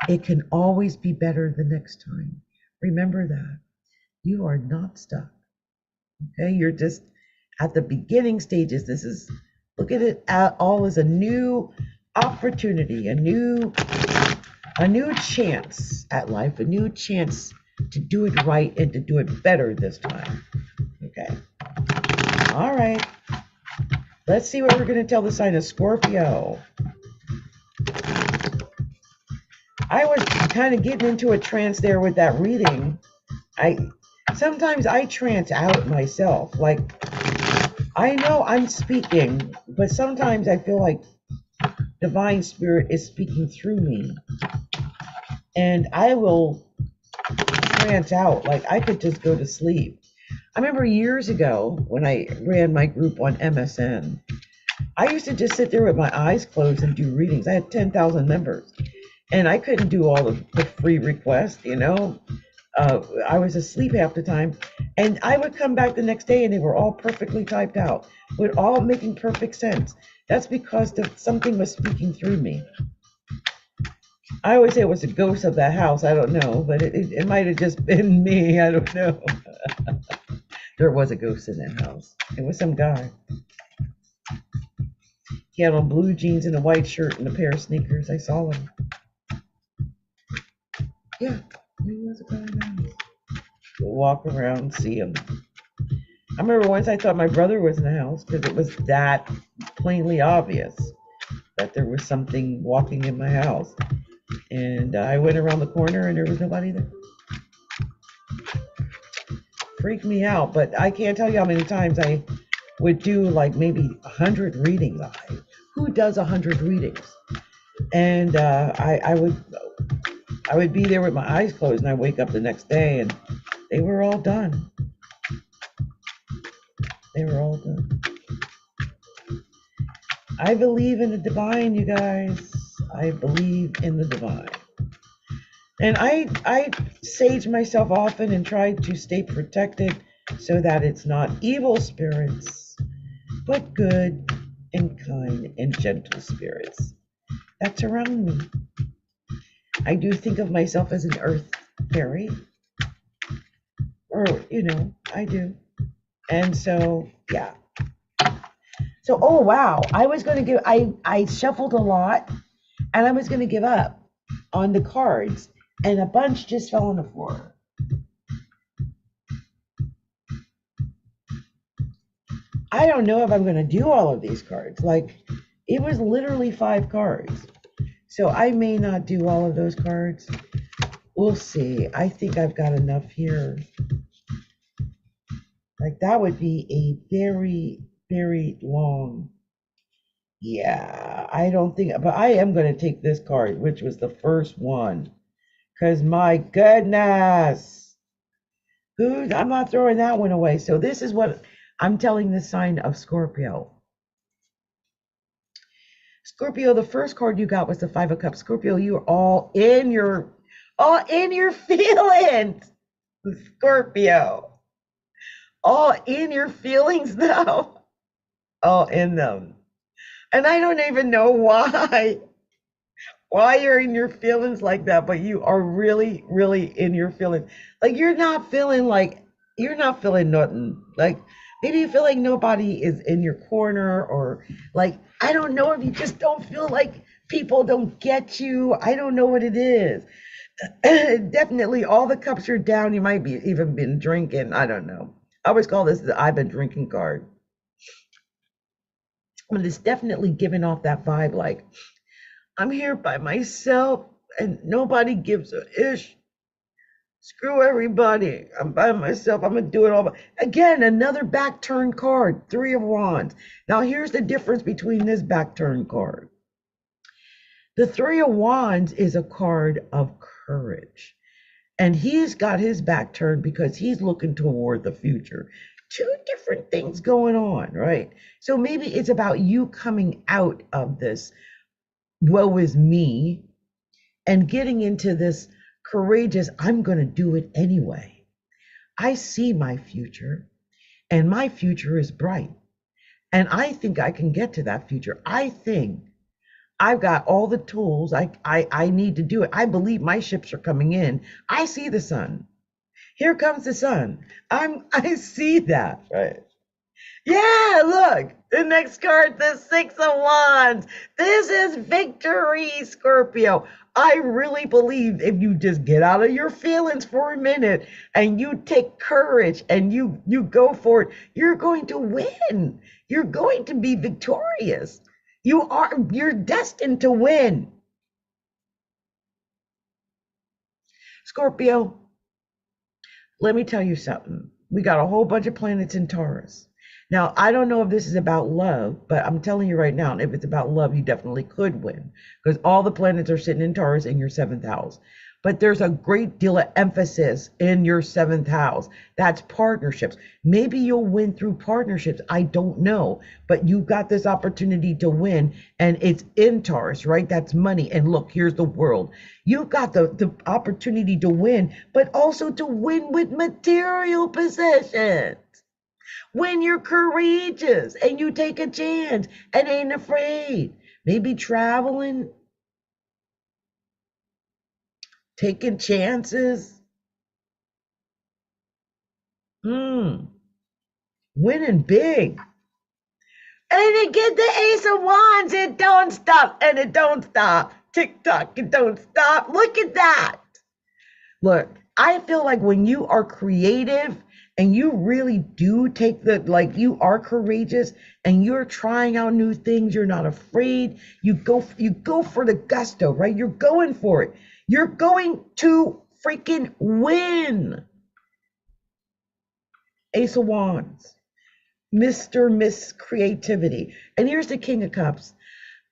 it can always be better the next time. Remember that. You are not stuck. Okay, you're just at the beginning stages. This is, look at it all as a new opportunity, a new chance at life, a new chance to do it right and to do it better this time. Okay. All right. Let's see what we're going to tell the sign of Scorpio. I was kind of getting into a trance there with that reading. Sometimes I trance out myself. Like, I know I'm speaking, but sometimes I feel like Divine Spirit is speaking through me. And I will trance out. Like, I could just go to sleep. I remember years ago when I ran my group on MSN, I used to just sit there with my eyes closed and do readings. I had 10,000 members. And I couldn't do all of the free requests, you know. I was asleep half the time, and I would come back the next day and they were all perfectly typed out, with all making perfect sense. That's because something was speaking through me. I always say it was a ghost of that house. I don't know, but it might have just been me. I don't know. There was a ghost in that house. It was some guy. He had on blue jeans and a white shirt and a pair of sneakers. I saw him. Yeah. He was a guy now. Walk around, see him. I remember once I thought my brother was in the house because it was that plainly obvious that there was something walking in my house. And I went around the corner and there was nobody there. Freaked me out, but I can't tell you how many times I would do like maybe 100 readings. Who does 100 readings? And I would be there with my eyes closed, and I wake up the next day and they were all done. They were all done. I believe in the divine, you guys. I believe in the divine. And I sage myself often and try to stay protected so that it's not evil spirits, but good and kind and gentle spirits that surround me. I do think of myself as an earth fairy, or, you know, I do. And so, yeah. So, oh, wow. I shuffled a lot and I was going to give up on the cards and a bunch just fell on the floor. I don't know if I'm going to do all of these cards. Like, It was literally 5 cards. So I may not do all of those cards. We'll see. I think I've got enough here. Like that would be a very, very long. Yeah, I don't think, but I am going to take this card, which was the first one. Because my goodness, I'm not throwing that one away. So this is what I'm telling the sign of Scorpio. Scorpio, the first card you got was the 5 of Cups. Scorpio, you're all in your feelings. Scorpio, all in your feelings though. All in them. And I don't even know why you're in your feelings like that, but you are really, really in your feelings. Like you're not feeling nothing. Like maybe you feel like nobody is in your corner, or like, I don't know if you just don't feel like people don't get you. I don't know what it is. Definitely all the cups are down. You might be even been drinking. I don't know. I always call this the I've been drinking card. But it's definitely giving off that vibe like, I'm here by myself and nobody gives a ish. Screw everybody. I'm by myself. I'm going to do it all. Again, another back turn card, 3 of Wands. Now, here's the difference between this back turn card. The 3 of Wands is a card of courage. And he's got his back turned because he's looking toward the future. 2 different things going on, right? So maybe it's about you coming out of this woe is me and getting into this courageous, I'm going to do it anyway. I see my future and my future is bright. And I think I can get to that future. I think I've got all the tools I need to do it. I believe my ships are coming in. I see the sun. Here comes the sun. I see that, right? Yeah, look, the next card, the 6 of Wands. This is victory, Scorpio. I really believe if you just get out of your feelings for a minute and you take courage and you go for it, you're going to win. You're going to be victorious. You're destined to win. Scorpio, let me tell you something. We got a whole bunch of planets in Taurus. Now, I don't know if this is about love, but I'm telling you right now, if it's about love, you definitely could win because all the planets are sitting in Taurus in your 7th house. But there's a great deal of emphasis in your 7th house. That's partnerships. Maybe you'll win through partnerships. I don't know. But you've got this opportunity to win, and it's in Taurus, right? That's money. And look, here's the world. You've got the opportunity to win, but also to win with material possessions. When you're courageous and you take a chance and ain't afraid. Maybe traveling, taking chances, winning big. And it get the Ace of Wands, it don't stop, and it don't stop. Tick-tock, it don't stop. Look at that. Look, I feel like when you are creative and you really do take you are courageous and you're trying out new things, you're not afraid, you go for the gusto, right? You're going for it. You're going to freaking win. Ace of Wands, Miss Creativity. And here's the King of Cups.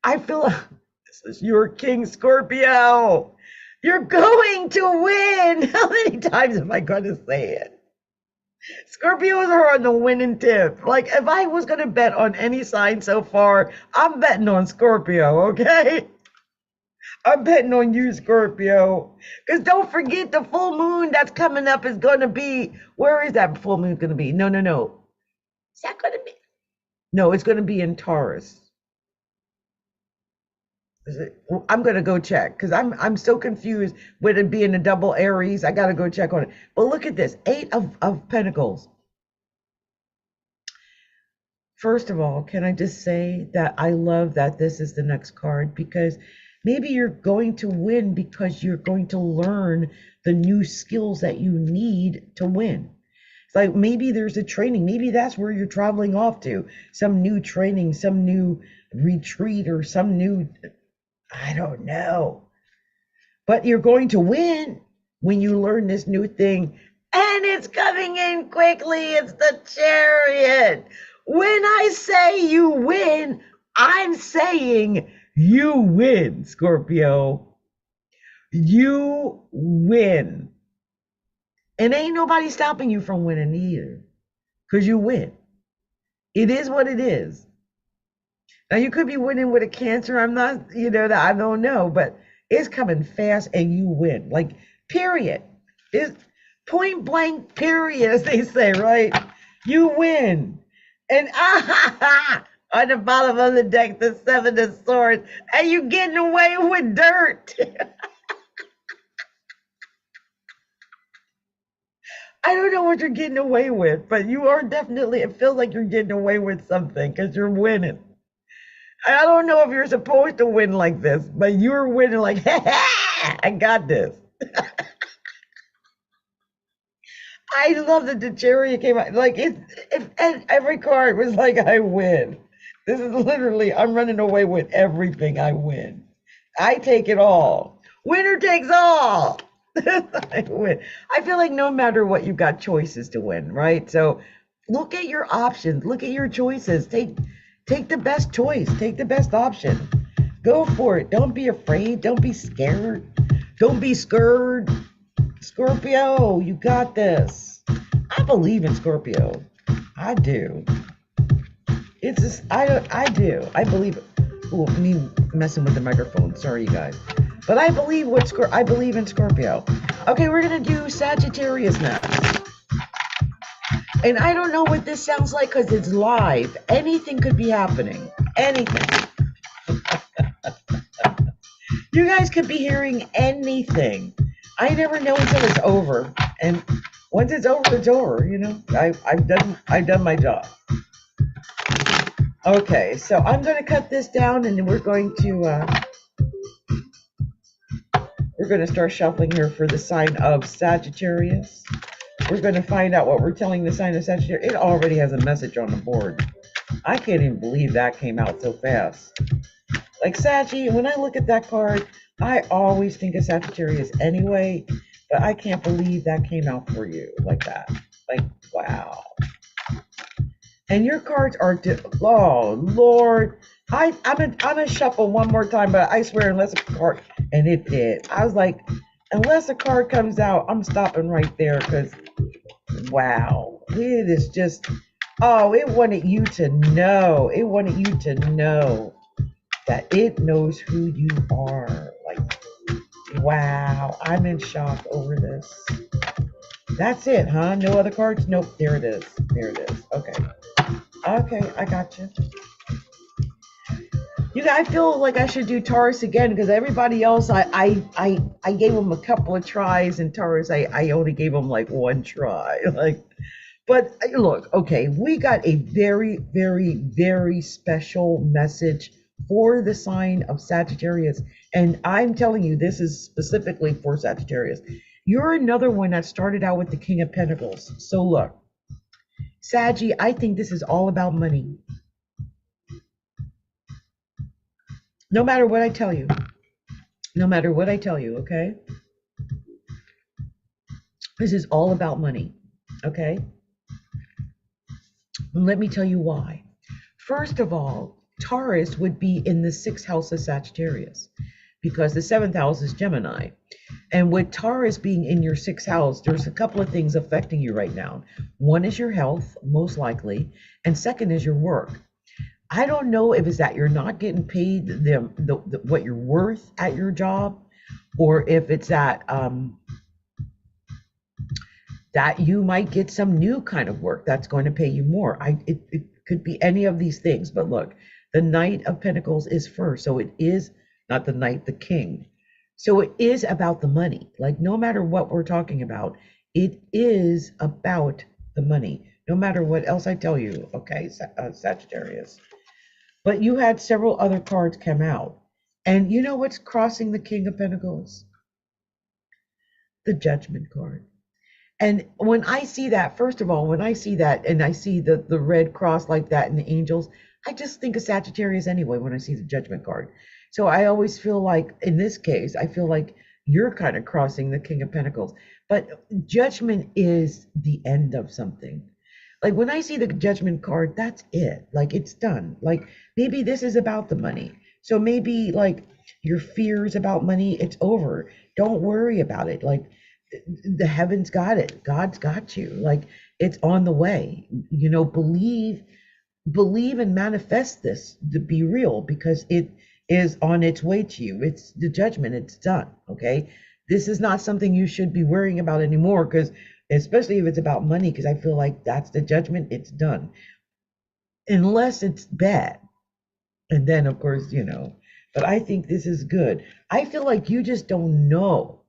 I feel like this is your King, Scorpio. You're going to win. How many times am I going to say it? Scorpios are on the winning tip. Like if I was going to bet on any sign so far, I'm betting on Scorpio, okay? I'm betting on you, Scorpio. Because don't forget the full moon that's coming up is going to be, where is that full moon going to be? No. Is that going to be? No, it's going to be in Taurus. I'm going to go check because I'm so confused with it being a double Aries. I got to go check on it. But look at this, 8 of Pentacles. First of all, can I just say that I love that this is the next card because maybe you're going to win because you're going to learn the new skills that you need to win. It's like maybe there's a training. Maybe that's where you're traveling off to. Some new training, some new retreat, or some new, I don't know. But you're going to win when you learn this new thing. And it's coming in quickly. It's the Chariot. When I say you win, I'm saying you win, Scorpio. You win. And ain't nobody stopping you from winning either, because you win. It is what it is. Now you could be winning with a Cancer. I'm not, that I don't know, but it's coming fast and you win. Like, period. It's point blank, period, as they say, right? You win. And on the bottom of the deck, the Seven of Swords, and you getting away with dirt. I don't know what you're getting away with, but you are definitely, it feels like you're getting away with something because you're winning. I don't know if you're supposed to win like this, but you're winning like, I got this. I love that the Chariot came out. Like, and every card was like, I win. This is literally, I'm running away with everything. I win. I take it all. Winner takes all. I win. I feel like no matter what, you've got choices to win, right? So look at your options. Look at your choices. Take the best choice. Take the best option. Go for it. Don't be afraid. Don't be scared. Don't be scared. Scorpio, you got this. I believe in Scorpio. I do. It's just, I do. I believe it. Oh, me messing with the microphone. Sorry, you guys. But I believe I believe in Scorpio. Okay, we're gonna do Sagittarius now. And I don't know what this sounds like because it's live. Anything could be happening. Anything. You guys could be hearing anything. I never know until it's over. And once it's over, it's over. I've done my job. Okay, so I'm going to cut this down, and then we're going to start shuffling here for the sign of Sagittarius. We're going to find out what we're telling the sign of Sagittarius. It already has a message on the board. I can't even believe that came out so fast. Like, Saggy, when I look at that card, I always think of Sagittarius anyway, but I can't believe that came out for you like that. Like, wow. And your cards are, oh, Lord. I'm gonna shuffle one more time, but I swear, unless a card, and it did. I was like, unless a card comes out, I'm stopping right there, because, wow. It is just, oh, it wanted you to know. It wanted you to know that it knows who you are. Like, wow, I'm in shock over this. That's it, huh? No other cards? Nope, there it is. There it is. Okay. Okay, I got you. I feel like I should do Taurus again, because everybody else, I gave them a couple of tries, and Taurus, I only gave them like one try. Like, but look, okay, we got a very, very, very special message for the sign of Sagittarius. And I'm telling you, this is specifically for Sagittarius. You're another one that started out with the King of Pentacles. So look, Saggy, I think this is all about money. No matter what I tell you. No matter what I tell you, okay? This is all about money, okay? And let me tell you why. First of all, Taurus would be in the 6th house of Sagittarius, because the 7th house is Gemini. And with Taurus being in your 6th house, there's a couple of things affecting you right now. One is your health, most likely, and second is your work. I don't know if it's that you're not getting paid what you're worth at your job, or if it's that that you might get some new kind of work that's going to pay you more. It could be any of these things, but look, the Knight of Pentacles is first, so it is not the Knight, the King. So it is about the money. Like, no matter what we're talking about, it is about the money, no matter what else I tell you, okay, Sagittarius. But you had several other cards come out. And you know what's crossing the King of Pentacles? The Judgment card. And when I see that, first of all, when I see that and I see the red cross like that in the angels, I just think of Sagittarius anyway when I see the judgment card. So I always feel like, in this case, I feel like you're kind of crossing the King of Pentacles. But judgment is the end of something. Like when I see the judgment card, that's it. Like it's done. Like maybe this is about the money. So maybe like your fears about money, it's over. Don't worry about it. Like the heavens got it. God's got you. Like it's on the way. You know, believe and manifest this to be real because it is on its way to you. It's the judgment. It's done. Okay. This is not something you should be worrying about anymore because especially if it's about money, because I feel like that's the judgment. It's done. Unless it's bad. And then of course, you know, but I think this is good. I feel like you just don't know.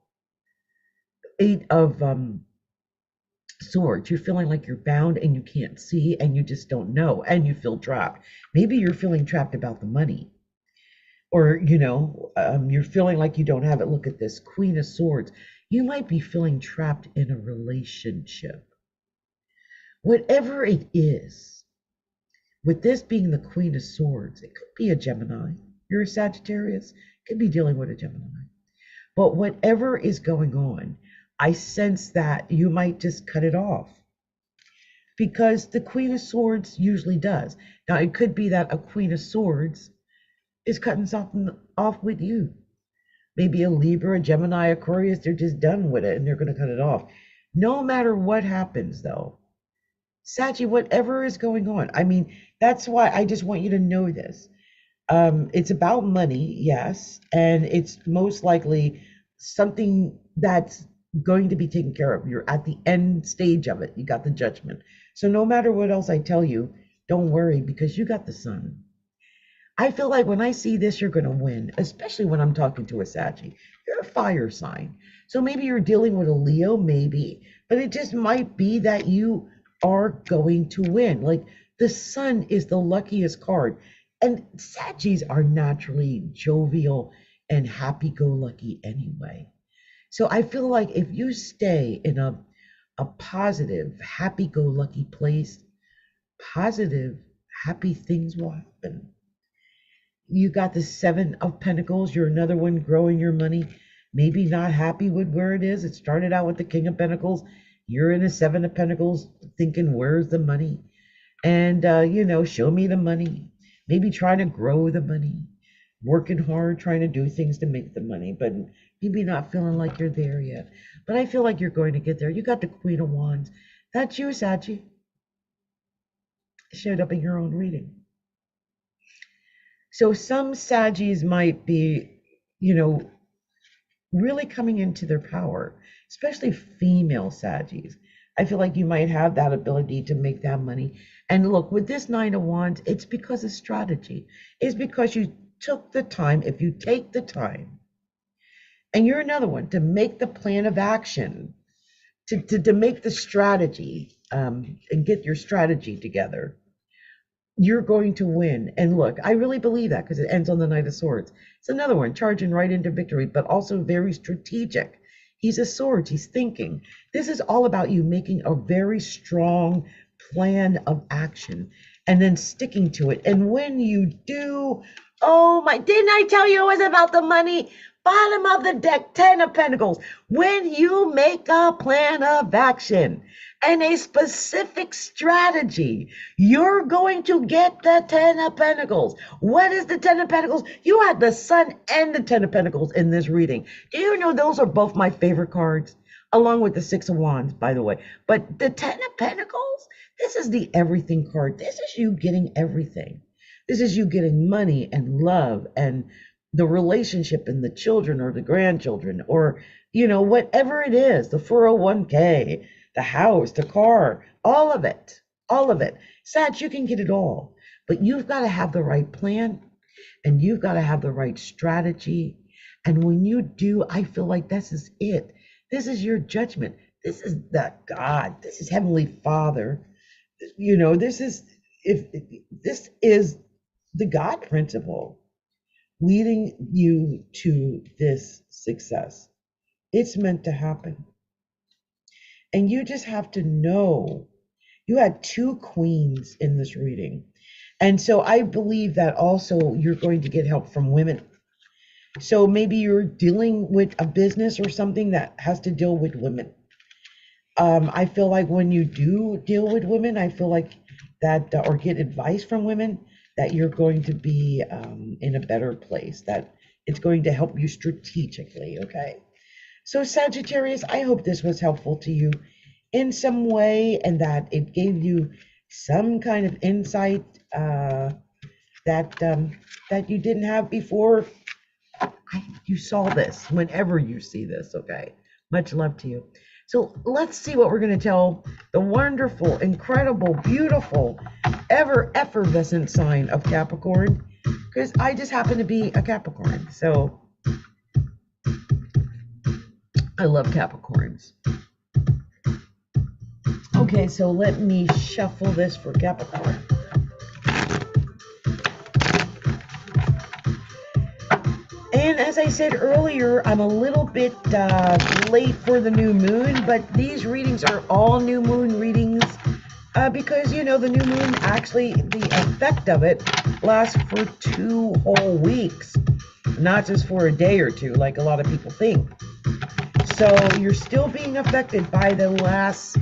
Eight of swords, you're feeling like you're bound and you can't see and you just don't know and you feel trapped. Maybe you're feeling trapped about the money, or you know, you're feeling like you don't have it. Look at this Queen of Swords. You might be feeling trapped in a relationship, whatever it is. With this being the Queen of Swords, it could be a Gemini. You're a Sagittarius, could be dealing with a Gemini. But whatever is going on, I sense that you might just cut it off because the Queen of Swords usually does. Now, it could be that a Queen of Swords is cutting something off with you. Maybe a Libra, a Gemini, Aquarius, they're just done with it and they're going to cut it off. No matter what happens, though, Sachi, whatever is going on, I mean, that's why I just want you to know this. It's about money, yes, and it's most likely something that's going to be taken care of. You're at the end stage of it. You got the judgment. So no matter what else I tell you, don't worry because you got the sun. I feel like when I see this, you're going to win, especially when I'm talking to a Saggy. You're a fire sign. So maybe you're dealing with a Leo, maybe, but it just might be that you are going to win. Like the sun is the luckiest card. And Saggies are naturally jovial and happy-go-lucky anyway. So I feel like if you stay in a positive, happy-go-lucky place, positive, happy things will happen. You got the Seven of Pentacles. You're another one growing your money. Maybe not happy with where it is. It started out with the King of Pentacles. You're in the Seven of Pentacles thinking, where's the money? And, you know, show me the money. Maybe trying to grow the money. Working hard, trying to do things to make the money, but maybe not feeling like you're there yet. But I feel like you're going to get there. You got the Queen of Wands. That's you, Sachi. Showed up in your own reading. So some Saggies might be, you know, really coming into their power, especially female Saggies. I feel like you might have that ability to make that money. And look, with this Nine of Wands, it's because of strategy. It's because you took the time. If you take the time, and you're another one, to make the plan of action, to make the strategy, and get your strategy together, you're going to win. And look, I really believe that because it ends on the Knight of Swords. It's another one, charging right into victory, but also very strategic. He's a sword, he's thinking. This is all about you making a very strong plan of action and then sticking to it. And when you do, oh my, didn't I tell you it was about the money? Bottom of the deck, 10 of Pentacles. When you make a plan of action and a specific strategy, you're going to get the 10 of Pentacles. What is the 10 of Pentacles? You had the Sun and the 10 of Pentacles in this reading. Do you know those are both my favorite cards? Along with the Six of Wands, by the way. But the 10 of Pentacles, this is the everything card. This is you getting everything. This is you getting money and love and the relationship and the children or the grandchildren or, you know, whatever it is, the 401k, the house, the car, all of it, all of it. Sag, you can get it all, but you've got to have the right plan and you've got to have the right strategy. And when you do, I feel like this is it. This is your judgment. This is the God. This is Heavenly Father. You know, this is the God principle leading you to this success. It's meant to happen. And you just have to know you had two queens in this reading. And so I believe that also you're going to get help from women. So maybe you're dealing with a business or something that has to deal with women. I feel like when you do deal with women, I feel like that, or get advice from women, that you're going to be in a better place, that it's going to help you strategically, okay? So Sagittarius, I hope this was helpful to you in some way and that it gave you some kind of insight that you didn't have before you saw this, whenever you see this, okay? Much love to you. So let's see what we're going to tell the wonderful, incredible, beautiful, ever effervescent sign of Capricorn, because I just happen to be a Capricorn. So I love Capricorns. Okay, so let me shuffle this for Capricorn. And as I said earlier, I'm a little bit late for the new moon, but these readings are all new moon readings because, you know, the new moon, actually, the effect of it lasts for 2 whole weeks, not just for a day or two, like a lot of people think. So you're still being affected by the last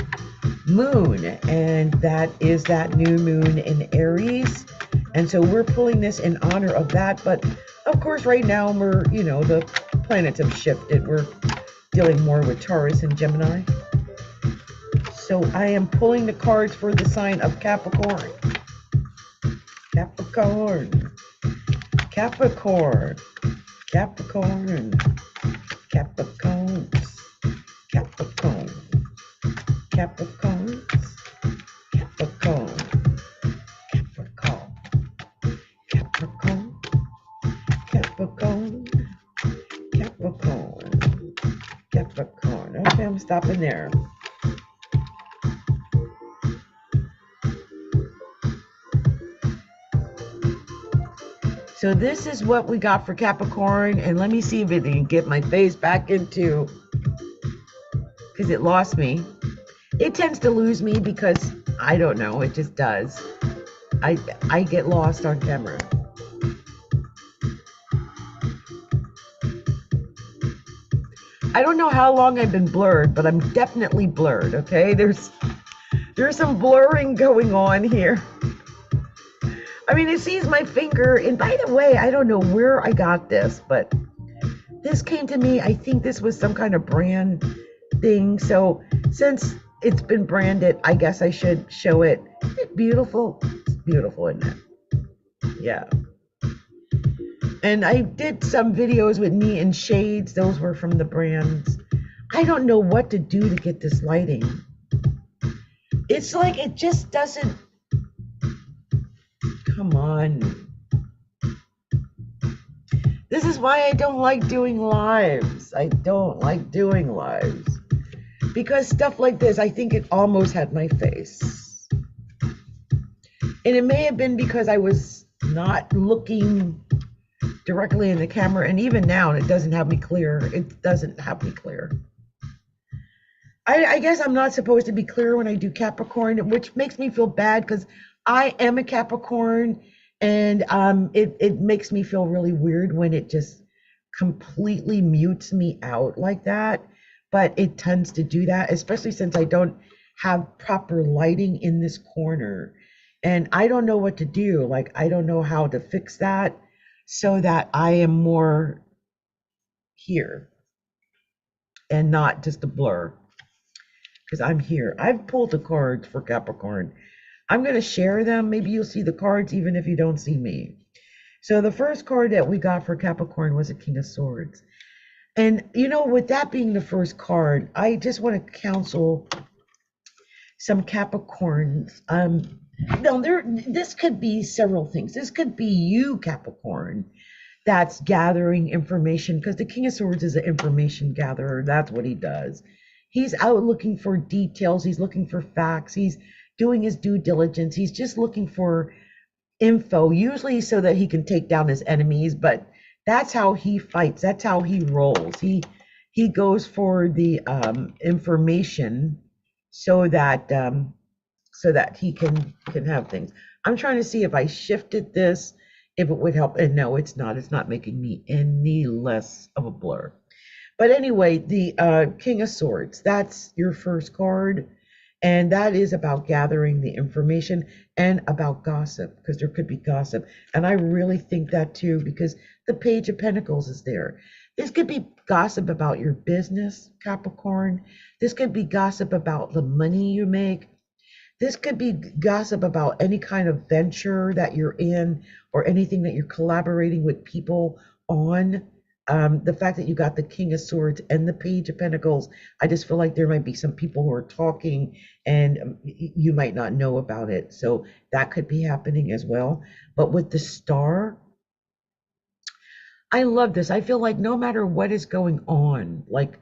moon, and that is that new moon in Aries. And so we're pulling this in honor of that. But of course, right now we're, you know, the planets have shifted. We're dealing more with Taurus and Gemini. So I am pulling the cards for the sign of Capricorn. Capricorn. Capricorn. Capricorn. Capricorns. Capricorn. Capricorns. Capricorn. Capricorn. Capricorn. Capricorn. Capricorn. Okay, I'm stopping there. So this is what we got for Capricorn, and let me see if it can get my face back into, because it lost me. It tends to lose me because I don't know, it just does. I get lost on camera. I don't know how long I've been blurred, but I'm definitely blurred, okay? There's some blurring going on here. I mean, it sees my finger, and by the way, I don't know where I got this, but this came to me. I think this was some kind of brand thing. So since it's been branded, I guess I should show it. Isn't it beautiful? It's beautiful, isn't it? Yeah. And I did some videos with me in shades. Those were from the brands. I don't know what to do to get this lighting. It's like it just doesn't. Come on. This is why I don't like doing lives. I don't like doing lives. Because stuff like this, I think it almost had my face. And it may have been because I was not looking directly in the camera. And even now, it doesn't have me clear. It doesn't have me clear. I guess I'm not supposed to be clear when I do Capricorn, which makes me feel bad because I am a Capricorn, and it makes me feel really weird when it just completely mutes me out like that. But it tends to do that, especially since I don't have proper lighting in this corner. And I don't know what to do. Like, I don't know how to fix that so that I am more here and not just a blur. Because I'm here. I've pulled the cards for Capricorn. I'm going to share them. Maybe you'll see the cards even if you don't see me. So the first card that we got for Capricorn was a King of Swords. And, you know, with that being the first card, I just want to counsel some Capricorns. No, this could be several things. This could be you, Capricorn, that's gathering information, because the King of Swords is an information gatherer. That's what he does. He's out looking for details. He's looking for facts. He's doing his due diligence. He's just looking for info, usually so that he can take down his enemies, but that's how he fights. That's how he rolls. He goes for the information, so that he can have things. I'm trying to see if I shifted this, if it would help. And no, it's not. It's not making me any less of a blur. But anyway, the King of Swords, that's your first card. And that is about gathering the information and about gossip, because there could be gossip. And I really think that too, because the Page of Pentacles is there. This could be gossip about your business, Capricorn. This could be gossip about the money you make. This could be gossip about any kind of venture that you're in or anything that you're collaborating with people on. The fact that you got the King of Swords and the Page of Pentacles, I just feel like there might be some people who are talking and you might not know about it. So that could be happening as well. But with the Star, I love this. I feel like no matter what is going on, like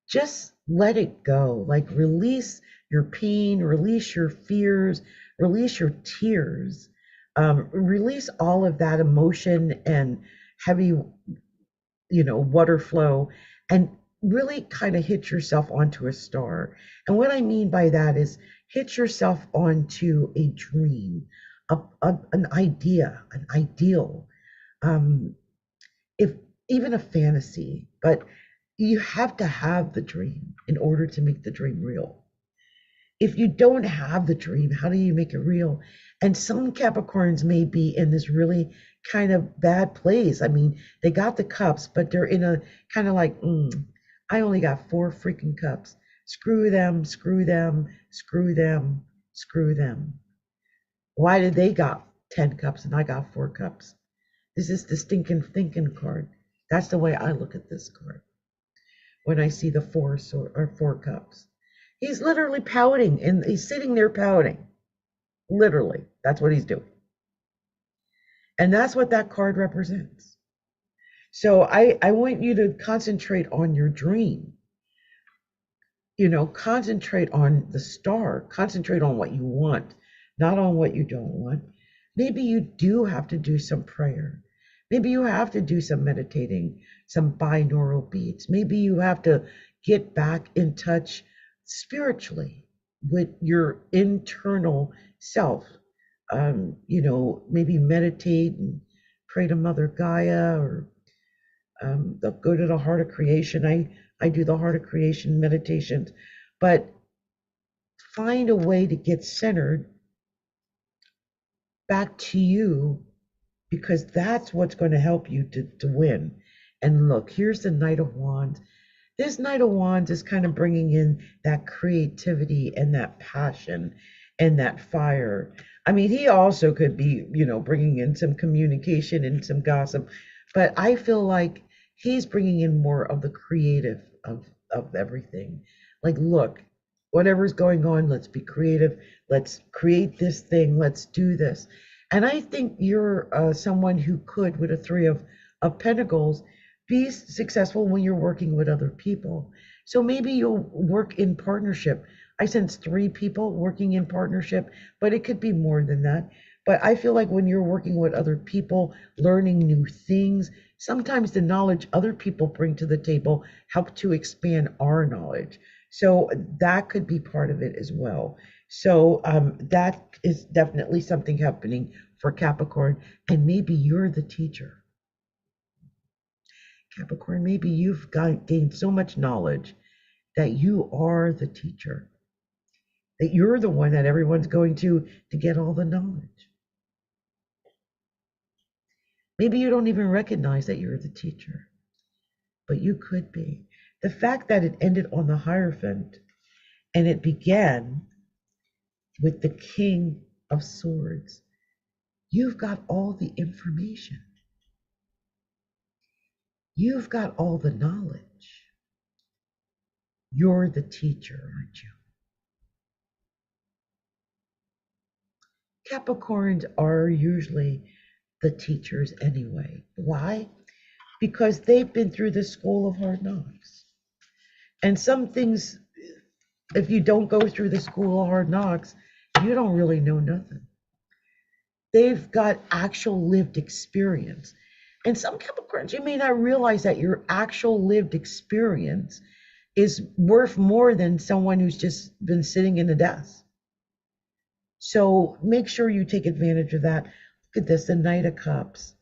just let it go. Like release your pain, release your fears, release your tears, release all of that emotion and heavy, water flow, and really kind of hit yourself onto a star. And what I mean by that is hit yourself onto a dream, an idea, an ideal. Um, if even a fantasy, but you have to have the dream in order to make the dream real. If you don't have the dream, how do you make it real? And some Capricorns may be in this really kind of bad place. I mean, they got the cups, but they're in a kind of like, I only got 4 freaking cups. Screw them, screw them, screw them, screw them. Why did they got 10 cups and I got 4 cups? This is the stinking thinking card. That's the way I look at this card when I see the 4 cups. He's literally pouting, and he's sitting there pouting. Literally, that's what he's doing. And that's what that card represents. So I want you to concentrate on your dream. Concentrate on the star. Concentrate on what you want, not on what you don't want. Maybe you do have to do some prayer. Maybe you have to do some meditating, some binaural beats. Maybe you have to get back in touch spiritually with your internal self. Maybe meditate and pray to Mother Gaia, or go to the Heart of Creation. I do the Heart of Creation meditations, but find a way to get centered back to you, because that's what's going to help you to win. And look, here's the Knight of Wands. This Knight of Wands is kind of bringing in that creativity and that passion and that fire. I mean, he also could be, bringing in some communication and some gossip, but I feel like he's bringing in more of the creative of everything. Like, look, whatever's going on, let's be creative. Let's create this thing. Let's do this. And I think you're someone who could, with a 3 of Pentacles, be successful when you're working with other people. So maybe you'll work in partnership. I sense 3 people working in partnership, but it could be more than that. But I feel like when you're working with other people, learning new things, sometimes the knowledge other people bring to the table help to expand our knowledge. So that could be part of it as well. So that is definitely something happening for Capricorn. And maybe you're the teacher. Capricorn, maybe you've gained so much knowledge that you are the teacher, that you're the one that everyone's going to get all the knowledge. Maybe you don't even recognize that you're the teacher, but you could be. The fact that it ended on the Hierophant and it began with the King of Swords, you've got all the information. You've got all the knowledge. You're the teacher, aren't you? Capricorns are usually the teachers anyway. Why? Because they've been through the school of hard knocks. And some things, if you don't go through the school of hard knocks, you don't really know nothing. They've got actual lived experience. And some Capricorns, you may not realize that your actual lived experience is worth more than someone who's just been sitting in a desk. So make sure you take advantage of that. Look at this, the Knight of Cups.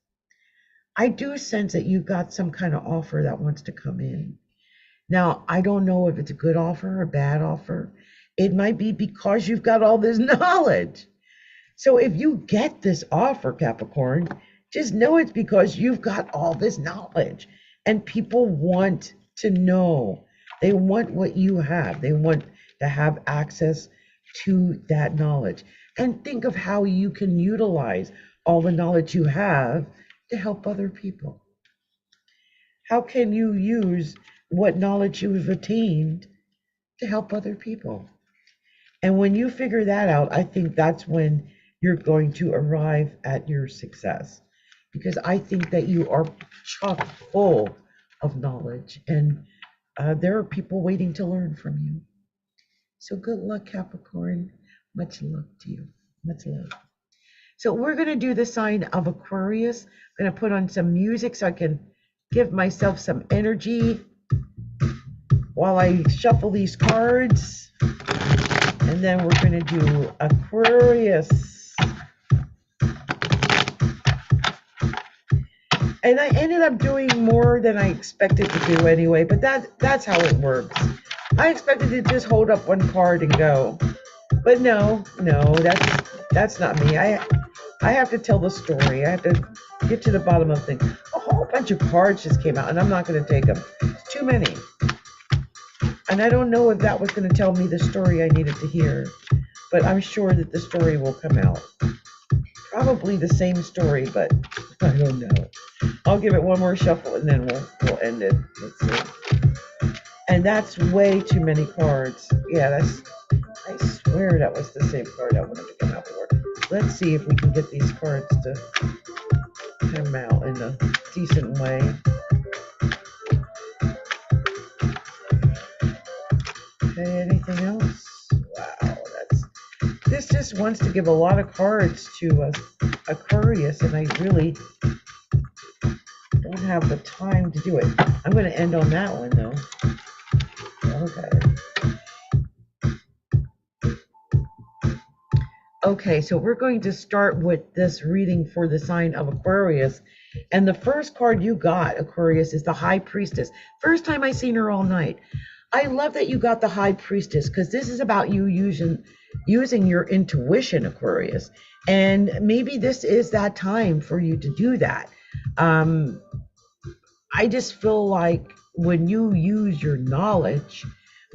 I do sense that you've got some kind of offer that wants to come in. Now, I don't know if it's a good offer or a bad offer. It might be because you've got all this knowledge. So if you get this offer, Capricorn, just know it's because you've got all this knowledge, and people want to know. They want what you have. They want to have access to that knowledge. And think of how you can utilize all the knowledge you have to help other people. How can you use what knowledge you have attained to help other people? And when you figure that out, I think that's when you're going to arrive at your success, because I think that you are chock full of knowledge, and there are people waiting to learn from you. So good luck, Capricorn. Much luck to you. Much love. So we're going to do the sign of Aquarius. I'm going to put on some music so I can give myself some energy while I shuffle these cards. And then we're going to do Aquarius. And I ended up doing more than I expected to do anyway, but that's how it works. I expected to just hold up one card and go. But no, that's not me. I have to tell the story. I have to get to the bottom of things. A whole bunch of cards just came out, and I'm not going to take them. It's too many. And I don't know if that was going to tell me the story I needed to hear, but I'm sure that the story will come out. Probably the same story, but I don't know. I'll give it one more shuffle, and then we'll end it. Let's see. And that's way too many cards. Yeah, I swear that was the same card I wanted to come out for. Let's see if we can get these cards to come out in a decent way. Okay, anything else? Wow, this just wants to give a lot of cards to Aquarius, and I really don't have the time to do it. I'm going to end on that one, though. Okay. Okay, so we're going to start with this reading for the sign of Aquarius. And the first card you got, Aquarius, is the High Priestess. First time I seen her all night. I love that you got the High Priestess, because this is about you using your intuition, Aquarius. And maybe this is that time for you to do that. I just feel like when you use your knowledge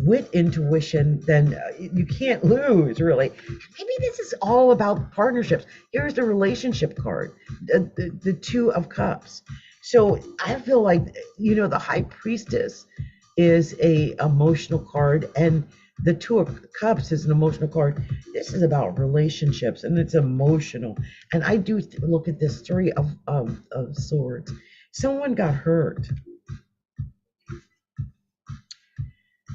with intuition, then you can't lose, really. Maybe this is all about partnerships. Here's the relationship card, the Two of Cups. So I feel like, the High Priestess is a emotional card, and the Two of Cups is an emotional card. This is about relationships, and it's emotional. And I do look at this Three of Swords. Someone got hurt.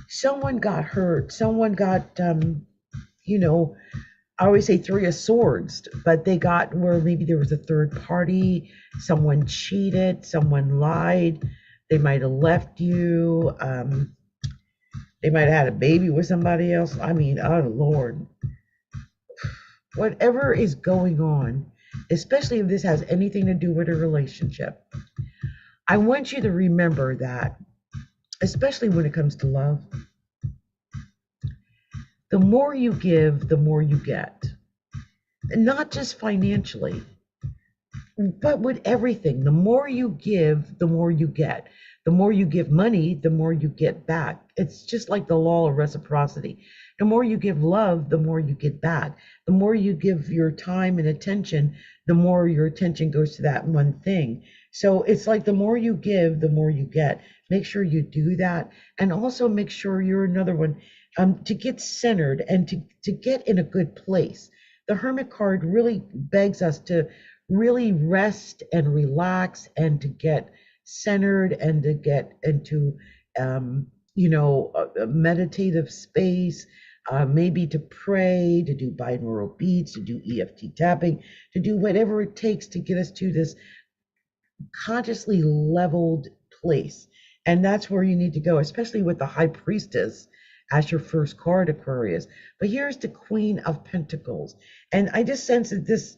Someone got hurt. Someone got, I always say Three of Swords, but they got where maybe there was a third party. Someone cheated. Someone lied. They might have left you. They might have had a baby with somebody else. I mean, oh Lord. Whatever is going on, especially if this has anything to do with a relationship, I want you to remember that, especially when it comes to love, the more you give, the more you get. And not just financially, but with everything. The more you give, the more you get. The more you give money, the more you get back. It's just like the law of reciprocity. The more you give love, the more you get back. The more you give your time and attention, the more your attention goes to that one thing. So it's like the more you give, the more you get. Make sure you do that. And also make sure you're another one, to get centered and to get in a good place. The Hermit card really begs us to really rest and relax, and to get centered, and to get into a meditative space, maybe to pray, to do binaural beats, to do EFT tapping, to do whatever it takes to get us to this consciously leveled place. And that's where you need to go, especially with the High Priestess as your first card, Aquarius. But here's the Queen of Pentacles. And I just sense that this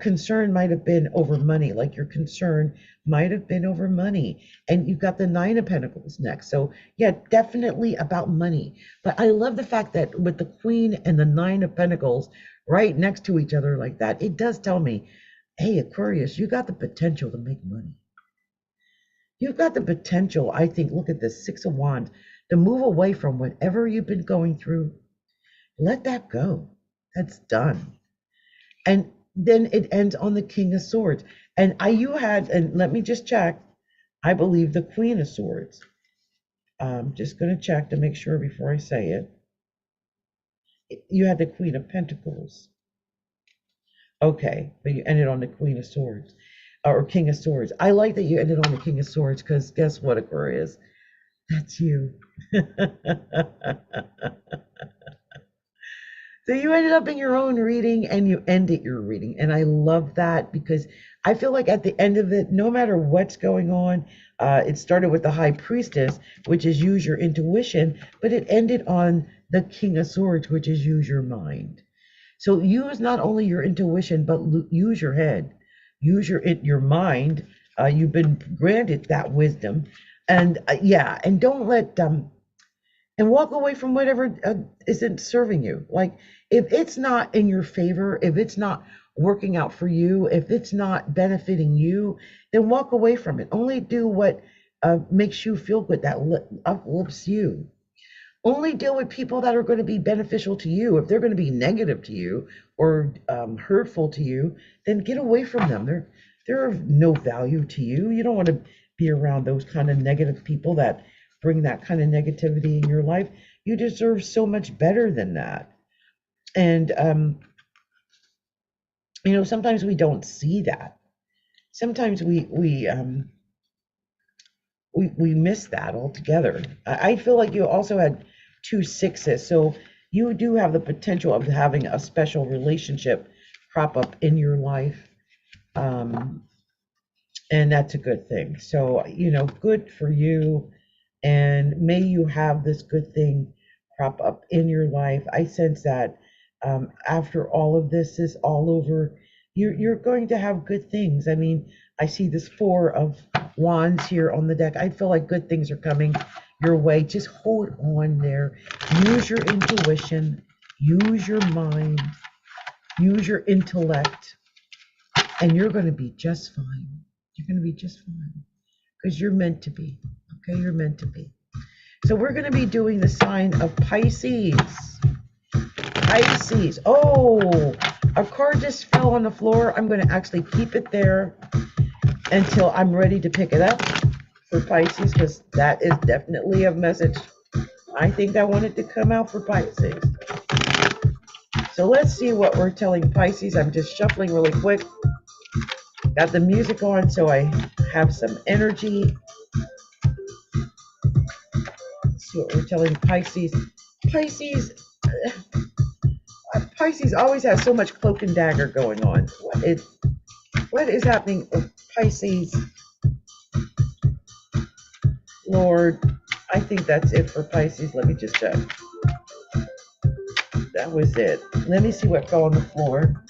concern might have been over money, like your concern might have been over money. And you've got the Nine of Pentacles next. So yeah, definitely about money. But I love the fact that with the Queen and the Nine of Pentacles right next to each other like that, it does tell me, hey, Aquarius, you got the potential to make money. You've got the potential, I think, look at this, Six of Wands, to move away from whatever you've been going through. Let that go. That's done. And then it ends on the King of Swords. And you had, and let me just check, I believe the Queen of Swords. I'm just going to check to make sure before I say it. You had the Queen of Pentacles. Okay, but you ended on the Queen of Swords. Or King of Swords. I like that you ended on the King of Swords because guess what, Aquarius? That's you. So you ended up in your own reading and you ended your reading. And I love that because I feel like at the end of it, no matter what's going on, it started with the High Priestess, which is use your intuition, but it ended on the King of Swords, which is use your mind. So use not only your intuition, but use your head. Use your mind. You've been granted that wisdom, and yeah, and don't let and walk away from whatever isn't serving you. Like if it's not in your favor, if it's not working out for you, if it's not benefiting you, then walk away from it. Only do what makes you feel good, that uplifts you. Only deal with people that are going to be beneficial to you. If they're going to be negative to you or hurtful to you, then get away from them. They're of no value to you. You don't want to be around those kind of negative people that bring that kind of negativity in your life. You deserve so much better than that. And sometimes we don't see that. Sometimes we miss that altogether. I feel like you also had 2 sixes, so you do have the potential of having a special relationship crop up in your life, and that's a good thing. So good for you, and may you have this good thing crop up in your life. I sense that after all of this is all over, you're going to have good things. I mean, I see this 4 of Wands here on the deck. I feel like good things are coming your way. Just hold on there. Use your intuition. Use your mind. Use your intellect. And you're going to be just fine. You're going to be just fine. Because you're meant to be. Okay? You're meant to be. So we're going to be doing the sign of Pisces. Pisces. Oh, a card just fell on the floor. I'm going to actually keep it there until I'm ready to pick it up for Pisces, because that is definitely a message I think I wanted to come out for Pisces. So let's see what we're telling Pisces. I'm just shuffling really quick. Got the music on so I have some energy. Let's see what we're telling Pisces. Pisces always has so much cloak and dagger going on. What is happening with Pisces? Lord, I think that's it for Pisces. Let me just check. That was it. Let me see what fell on the floor.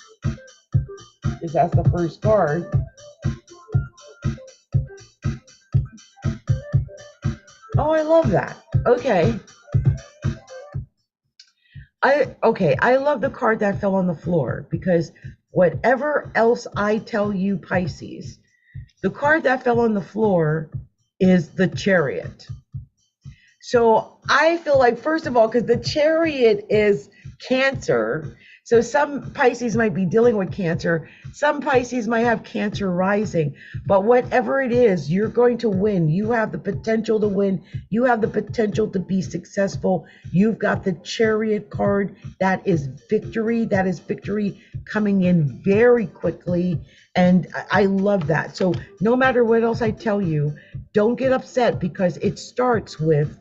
Because that's the first card. Oh, I love that. Okay. I love the card that fell on the floor, because whatever else I tell you, Pisces, the card that fell on the floor is the Chariot. So I feel like, first of all, because the Chariot is Cancer, so some Pisces might be dealing with Cancer, some Pisces might have Cancer rising, but whatever it is, you're going to win. You have the potential to win. You have the potential to be successful. You've got the Chariot card. That is victory. That is victory coming in very quickly. And I love that. So no matter what else I tell you, don't get upset, because it starts with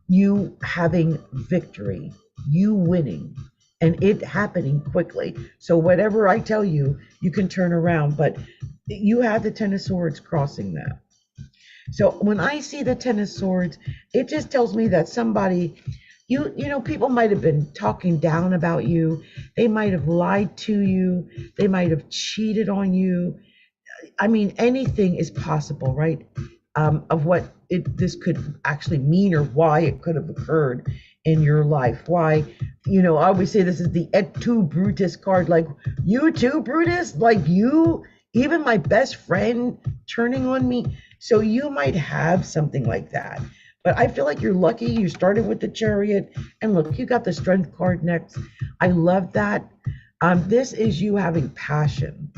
you having victory, you winning, and it happening quickly. So whatever I tell you, you can turn around, but you have the Ten of Swords crossing that. So when I see the Ten of Swords, it just tells me that somebody, you know, people might have been talking down about you. They might have lied to you. They might have cheated on you. I mean, anything is possible, right? Of what this could actually mean or why it could have occurred in your life. Why, you know, I always say this is the et tu Brutus card. Like, you too, Brutus? Like, you, even my best friend turning on me. So you might have something like that. But I feel like you're lucky you started with the Chariot. And look, you got the Strength card next. I love that. This is you having passion.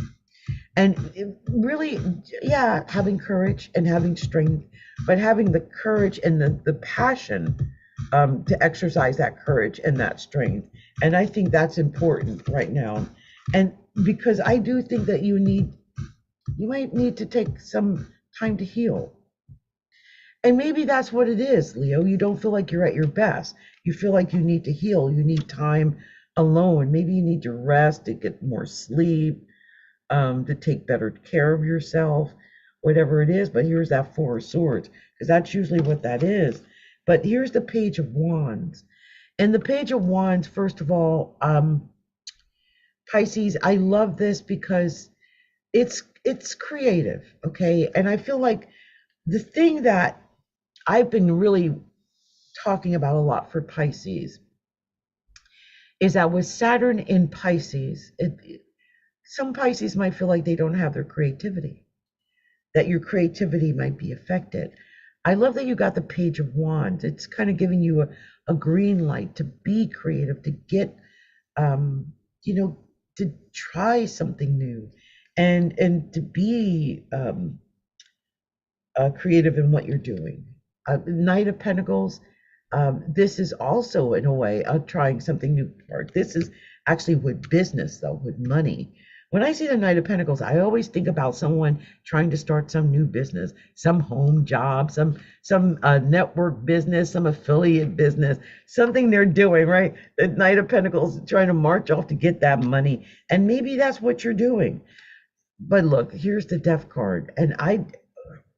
And really, yeah, having courage and having strength, but having the courage and the passion to exercise that courage and that strength. And I think that's important right now. And because I do think that you might need to take some time to heal. And maybe that's what it is, Leo. You don't feel like you're at your best. You feel like you need to heal. You need time alone. Maybe you need to rest, to get more sleep, to take better care of yourself, whatever it is. But here's that Four of Swords, because that's usually what that is. But here's the Page of Wands. And the Page of Wands, first of all, Pisces, I love this because it's creative, okay? And I feel like the thing that I've been really talking about a lot for Pisces is that with Saturn in Pisces, some Pisces might feel like they don't have their creativity, that your creativity might be affected. I love that you got the Page of Wands. It's kind of giving you a green light to be creative, to get, you know, to try something new, and to be creative in what you're doing. Knight of Pentacles. This is also, in a way, trying something new. This is actually with business, though, with money. When I see the Knight of Pentacles, I always think about someone trying to start some new business, some home job, some network business, some affiliate business, something they're doing, right? The Knight of Pentacles trying to march off to get that money. And maybe that's what you're doing. But look, here's the Death card. And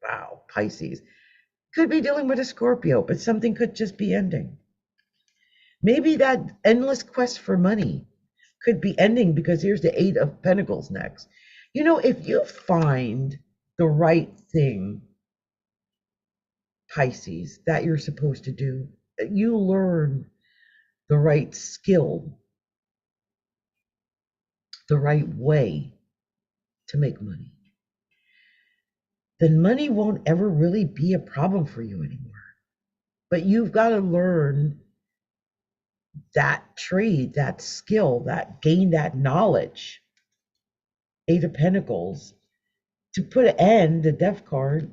wow, Pisces. Could be dealing with a Scorpio, but something could just be ending. Maybe that endless quest for money could be ending, because here's the Eight of Pentacles next. You know, if you find the right thing, Pisces, that you're supposed to do, you learn the right skill, the right way to make money, then money won't ever really be a problem for you anymore. But you've got to learn that trade, that skill, that gain that knowledge, Eight of Pentacles, to put an end, the Death card,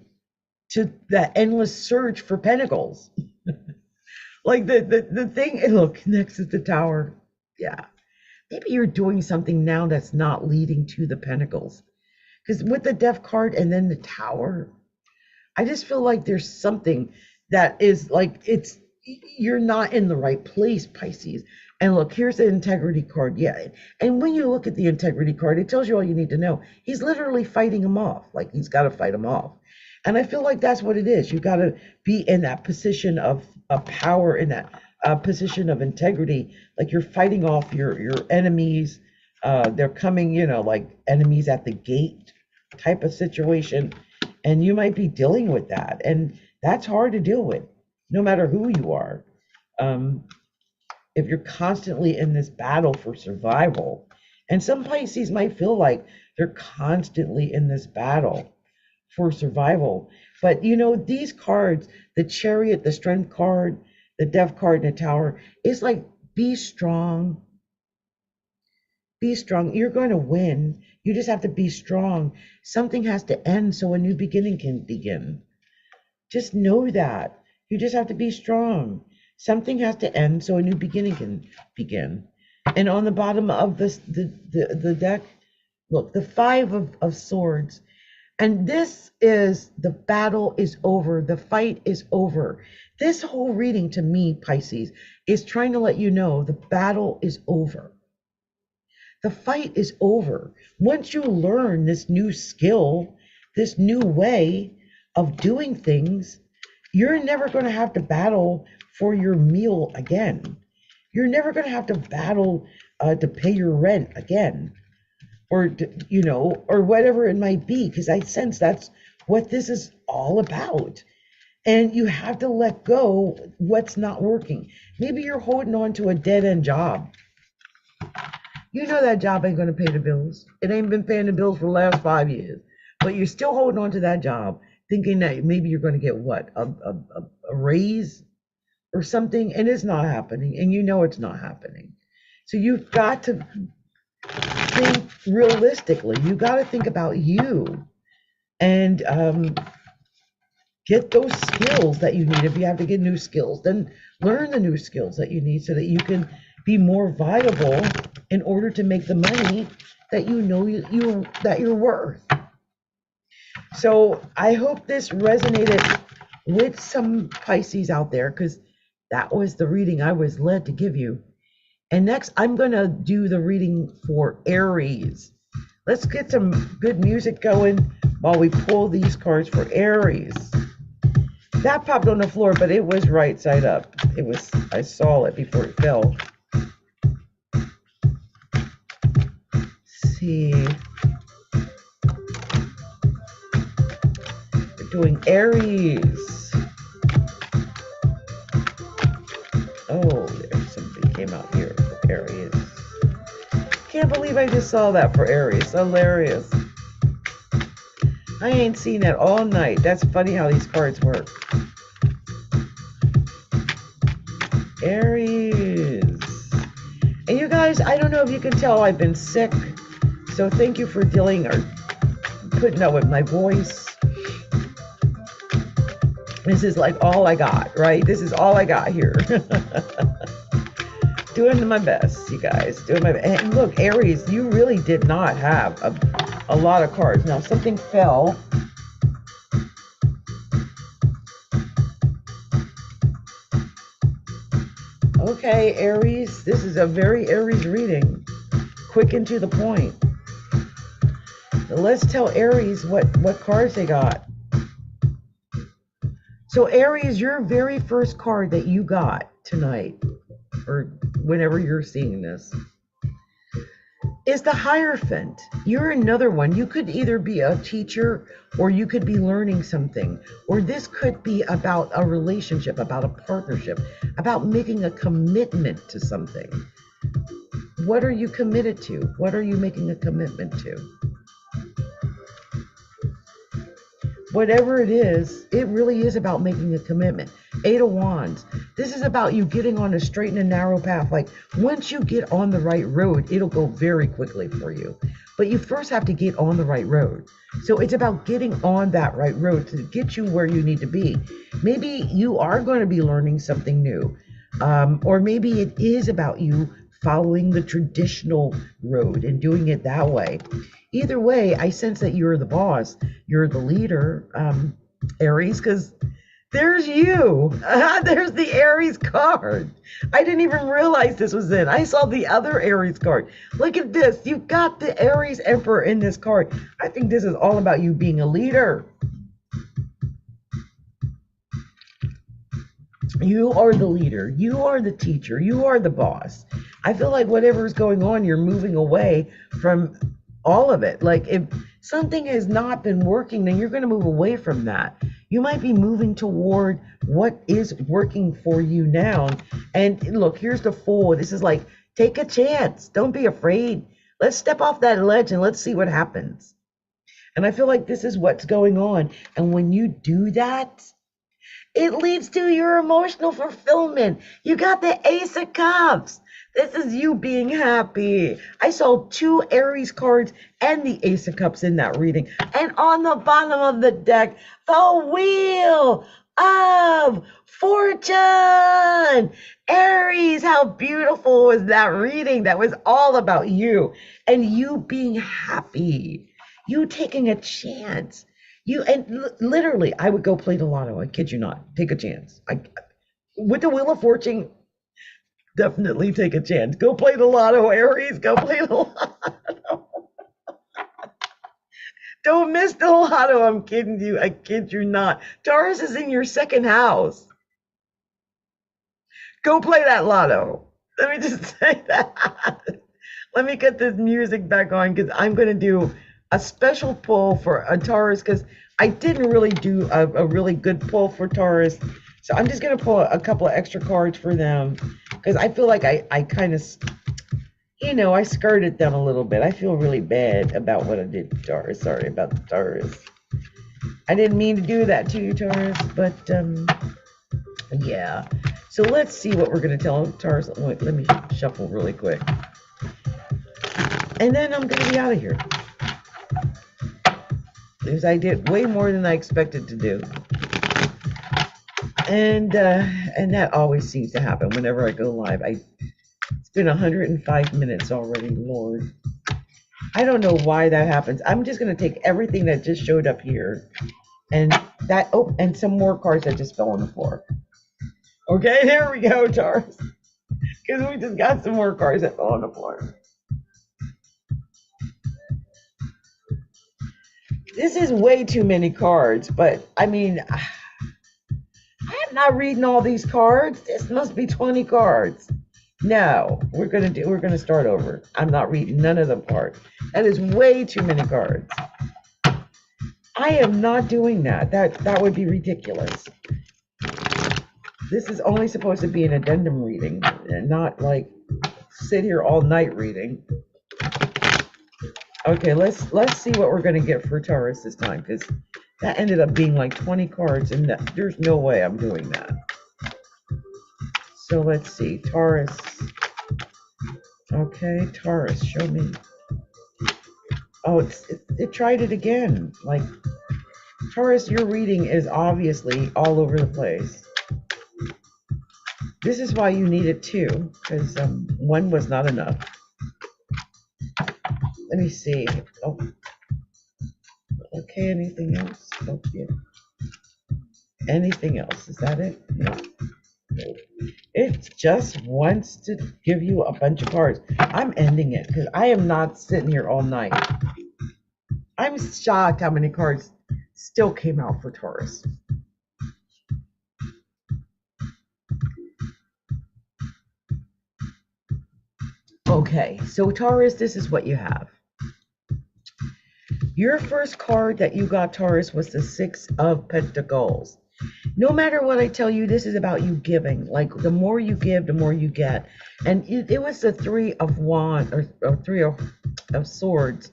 to that endless search for pentacles. Like the thing, and look, next is the Tower. Yeah. Maybe you're doing something now that's not leading to the pentacles. Because with the Death card and then the Tower, I just feel like there's something that is like, you're not in the right place, Pisces. And look, here's the Integrity card. Yeah. And when you look at the Integrity card, it tells you all you need to know. He's literally fighting him off. Like, he's got to fight him off. And I feel like that's what it is. You got to be in that position of power, in that position of integrity. Like, you're fighting off your enemies. They're coming, you know, like enemies at the gate type of situation. And you might be dealing with that. And that's hard to deal with, no matter who you are. If you're constantly in this battle for survival, and some Pisces might feel like they're constantly in this battle for survival. But you know, these cards, the Chariot, the Strength card, the Death card, and the Tower, is like, be strong. Be strong. You're going to win. You just have to be strong. Something has to end so a new beginning can begin. Just know that. You just have to be strong. Something has to end so a new beginning can begin. And on the bottom of this, the deck, look, the Five of Swords. And this is, the battle is over. The fight is over. This whole reading, to me, Pisces, is trying to let you know the battle is over. The fight is over. Once you learn this new skill, this new way of doing things, you're never going to have to battle for your meal again. You're never going to have to battle to pay your rent again, or or whatever it might be, because I sense that's what this is all about. And you have to let go what's not working. Maybe you're holding on to a dead-end job. You know that job ain't going to pay the bills. It ain't been paying the bills for the last 5 years. But you're still holding on to that job, thinking that maybe you're going to get what? A raise or something, and it's not happening. And you know it's not happening. So you've got to think realistically. You got to think about you and get those skills that you need. If you have to get new skills, then learn the new skills that you need so that you can be more viable in order to make the money that you know that you're worth. So I hope this resonated with some Pisces out there, because that was the reading I was led to give you. And next, I'm going to do the reading for Aries. Let's get some good music going while we pull these cards for Aries. That popped on the floor, but it was right side up. I saw it before it fell. Let's see. We're doing Aries. Oh, there's something came out here for Aries. Can't believe I just saw that for Aries. Hilarious. I ain't seen that all night. That's funny how these cards work. Aries. And you guys, I don't know if you can tell I've been sick. So thank you for dealing or putting up with my voice. This is like all I got, right? This is all I got here. Doing my best, you guys. Doing my best. And look, Aries, you really did not have a lot of cards. Now something fell. Okay, Aries, this is a very Aries reading. Quick and to the point. Let's tell Aries what cards they got. So Aries, your very first card that you got tonight, or whenever you're seeing this, is the Hierophant. You're another one. You could either be a teacher or you could be learning something, or this could be about a relationship, about a partnership, about making a commitment to something. What are you committed to? What are you making a commitment to? Whatever it is, it really is about making a commitment. Eight of Wands. This is about you getting on a straight and narrow path. Like once you get on the right road, it'll go very quickly for you. But you first have to get on the right road. So it's about getting on that right road to get you where you need to be. Maybe you are going to be learning something new. Or maybe it is about you following the traditional road and doing it that way. Either way, I sense that you're the boss, you're the leader, Aries, because there's you. There's the Aries card. I didn't even realize this was in. I saw the other Aries card. Look at this. You've got the Aries Emperor in this card. I think this is all about you being a leader. You are the leader. You are the teacher. You are the boss. I feel like whatever is going on, you're moving away from all of it. Like if something has not been working, then you're going to move away from that. You might be moving toward what is working for you now. And look, here's the Fool. This is like, take a chance. Don't be afraid. Let's step off that ledge and let's see what happens. And I feel like this is what's going on. And when you do that, it leads to your emotional fulfillment. You got the Ace of Cups. This is you being happy. I saw 2 Aries cards and the Ace of Cups in that reading. And on the bottom of the deck, the Wheel of Fortune. Aries, how beautiful was that reading? That was all about you and you being happy. You taking a chance. Literally, I would go play the lotto. I kid you not. Take a chance. With the Wheel of Fortune, definitely take a chance. Go play the lotto, Aries. Go play the lotto. Don't miss the lotto. I'm kidding you. I kid you not. Taurus is in your second house. Go play that lotto. Let me just say that. Let me get this music back on because I'm going to do a special pull for a Taurus because I didn't really do a really good pull for Taurus. So I'm just going to pull a couple of extra cards for them because I feel like I kind of, I skirted them a little bit. I feel really bad about what I did to Taurus. Sorry about the Taurus. I didn't mean to do that to you, Taurus, but yeah. So let's see what we're going to tell Taurus. Wait, let me shuffle really quick. And then I'm going to be out of here. Because I did way more than I expected to do. And that always seems to happen whenever I go live. It's been 105 minutes already, Lord. I don't know why that happens. I'm just going to take everything that just showed up here. And and some more cards that just fell on the floor. Okay, there we go, Taurus. Because we just got some more cards that fell on the floor. This is way too many cards, but I mean, I'm not reading all these cards. This must be 20 cards. No, we're gonna start over. I'm not reading none of them cards. That is way too many cards. I am not doing that. That would be ridiculous. This is only supposed to be an addendum reading and not like sit here all night reading. Okay, let's see what we're gonna get for Taurus this time because that ended up being like 20 cards and there's no way I'm doing that. So let's see, Taurus. Okay, Taurus, show me. Oh, it tried it again. Like, Taurus, your reading is obviously all over the place. This is why you needed two, because one was not enough. Let me see. Oh, okay, anything else? Oh, yeah. Anything else? Is that it? No. It just wants to give you a bunch of cards. I'm ending it because I am not sitting here all night. I'm shocked how many cards still came out for Taurus. Okay, so Taurus, this is what you have. Your first card that you got, Taurus, was the Six of Pentacles. No matter what I tell you, this is about you giving. Like, the more you give, the more you get. And it was the Three of Wands, or Three of Swords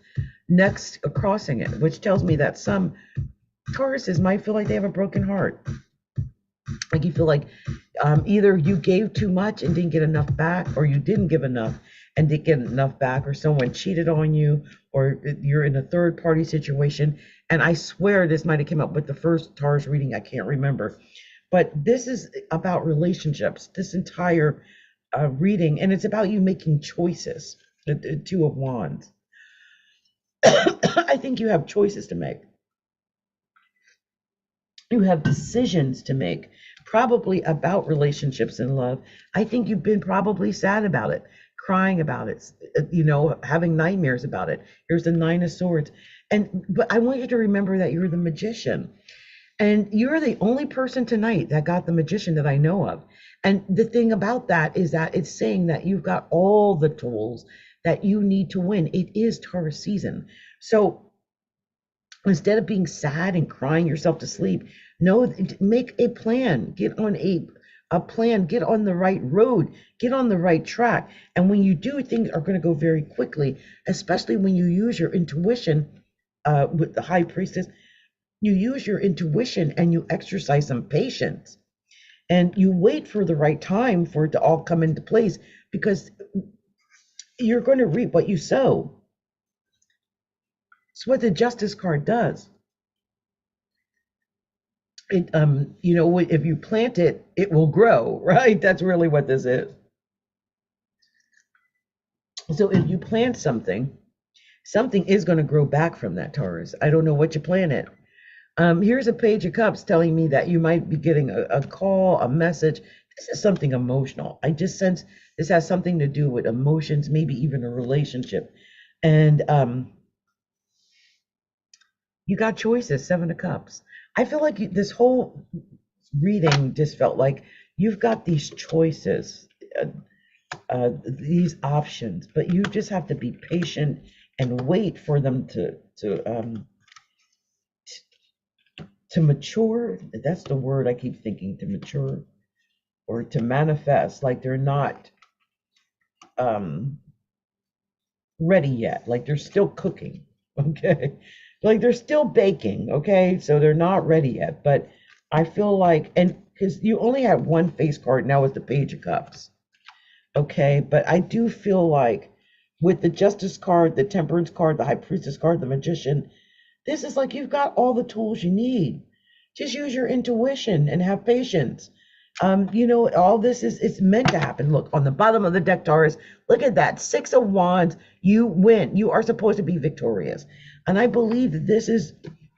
next crossing it, which tells me that some Tauruses might feel like they have a broken heart. Like, you feel like either you gave too much and didn't get enough back, or you didn't give enough and didn't get enough back, or someone cheated on you, or you're in a third party situation. And I swear this might have come up with the first Taurus reading, I can't remember. But this is about relationships, this entire reading, and it's about you making choices, the Two of Wands. I think you have choices to make. You have decisions to make, probably about relationships and love. I think you've been probably sad about it, crying about it, having nightmares about it. Here's the Nine of Swords. But I want you to remember that you're the Magician. And you're the only person tonight that got the Magician that I know of. And the thing about that is that it's saying that you've got all the tools that you need to win. It is Taurus season. So instead of being sad and crying yourself to sleep, no, make a plan. Get on a plan. Get on the right road. Get on the right track. And when you do, things are going to go very quickly, especially when you use your intuition with the High Priestess. You use your intuition and you exercise some patience. And you wait for the right time for it to all come into place, because you're going to reap what you sow. It's what the Justice card does. It, if you plant it, it will grow, right? That's really what this is. So if you plant something, something is going to grow back from that, Taurus. I don't know what you planted. Here's a Page of Cups telling me that you might be getting a call, a message. This is something emotional. I just sense this has something to do with emotions, maybe even a relationship. And You got choices, Seven of Cups. I feel like this whole reading just felt like you've got these choices, these options, but you just have to be patient and wait for them to mature. That's the word I keep thinking, to mature or to manifest. Like they're not um, ready yet. Like they're still cooking. Okay. Like they're still baking. Okay. So they're not ready yet. But I feel like, and because you only had one face card, now it's the Page of Cups. Okay. But I do feel like with the Justice card, the Temperance card, the High Priestess card, the Magician, this is like you've got all the tools you need. Just use your intuition and have patience. All this is it's meant to happen. Look, on the bottom of the deck, Taurus, look at that. Six of Wands, you win. You are supposed to be victorious. And I believe that this is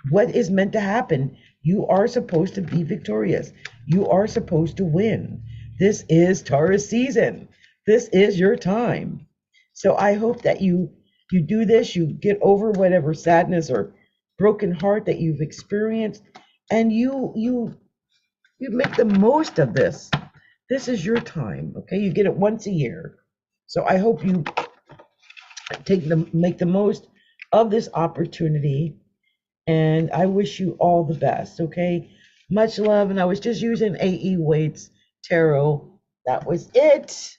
what is meant to happen. You are supposed to be victorious. You are supposed to win. This is Taurus season. This is your time. So I hope that you do this, you get over whatever sadness or broken heart that you've experienced, and you make the most of this. This is your time, okay? You get it once a year. So I hope you make the most of this opportunity, and I wish you all the best, okay? Much love, and I was just using A.E. Waite's tarot. That was it.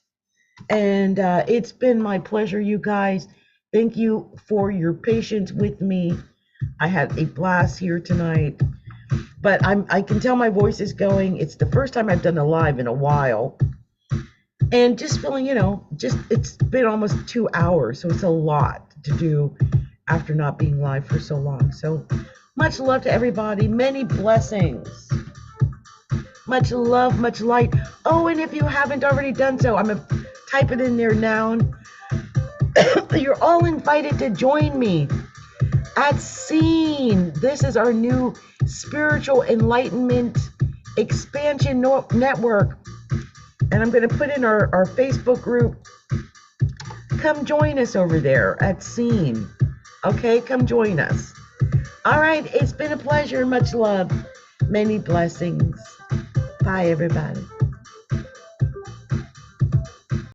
And it's been my pleasure, you guys. Thank you for your patience with me. I had a blast here tonight, but I can tell my voice is going. It's the first time I've done a live in a while, and just feeling, it's been almost 2 hours, so it's a lot to do after not being live for so long. So much love to everybody. Many blessings. Much love, much light. Oh, and if you haven't already done so, I'm going to type it in there now. You're all invited to join me at Scene. This is our new spiritual enlightenment expansion network. And I'm going to put in our Facebook group. Come join us over there at Scene. Okay, come join us. All right, it's been a pleasure. Much love. Many blessings. Bye, everybody.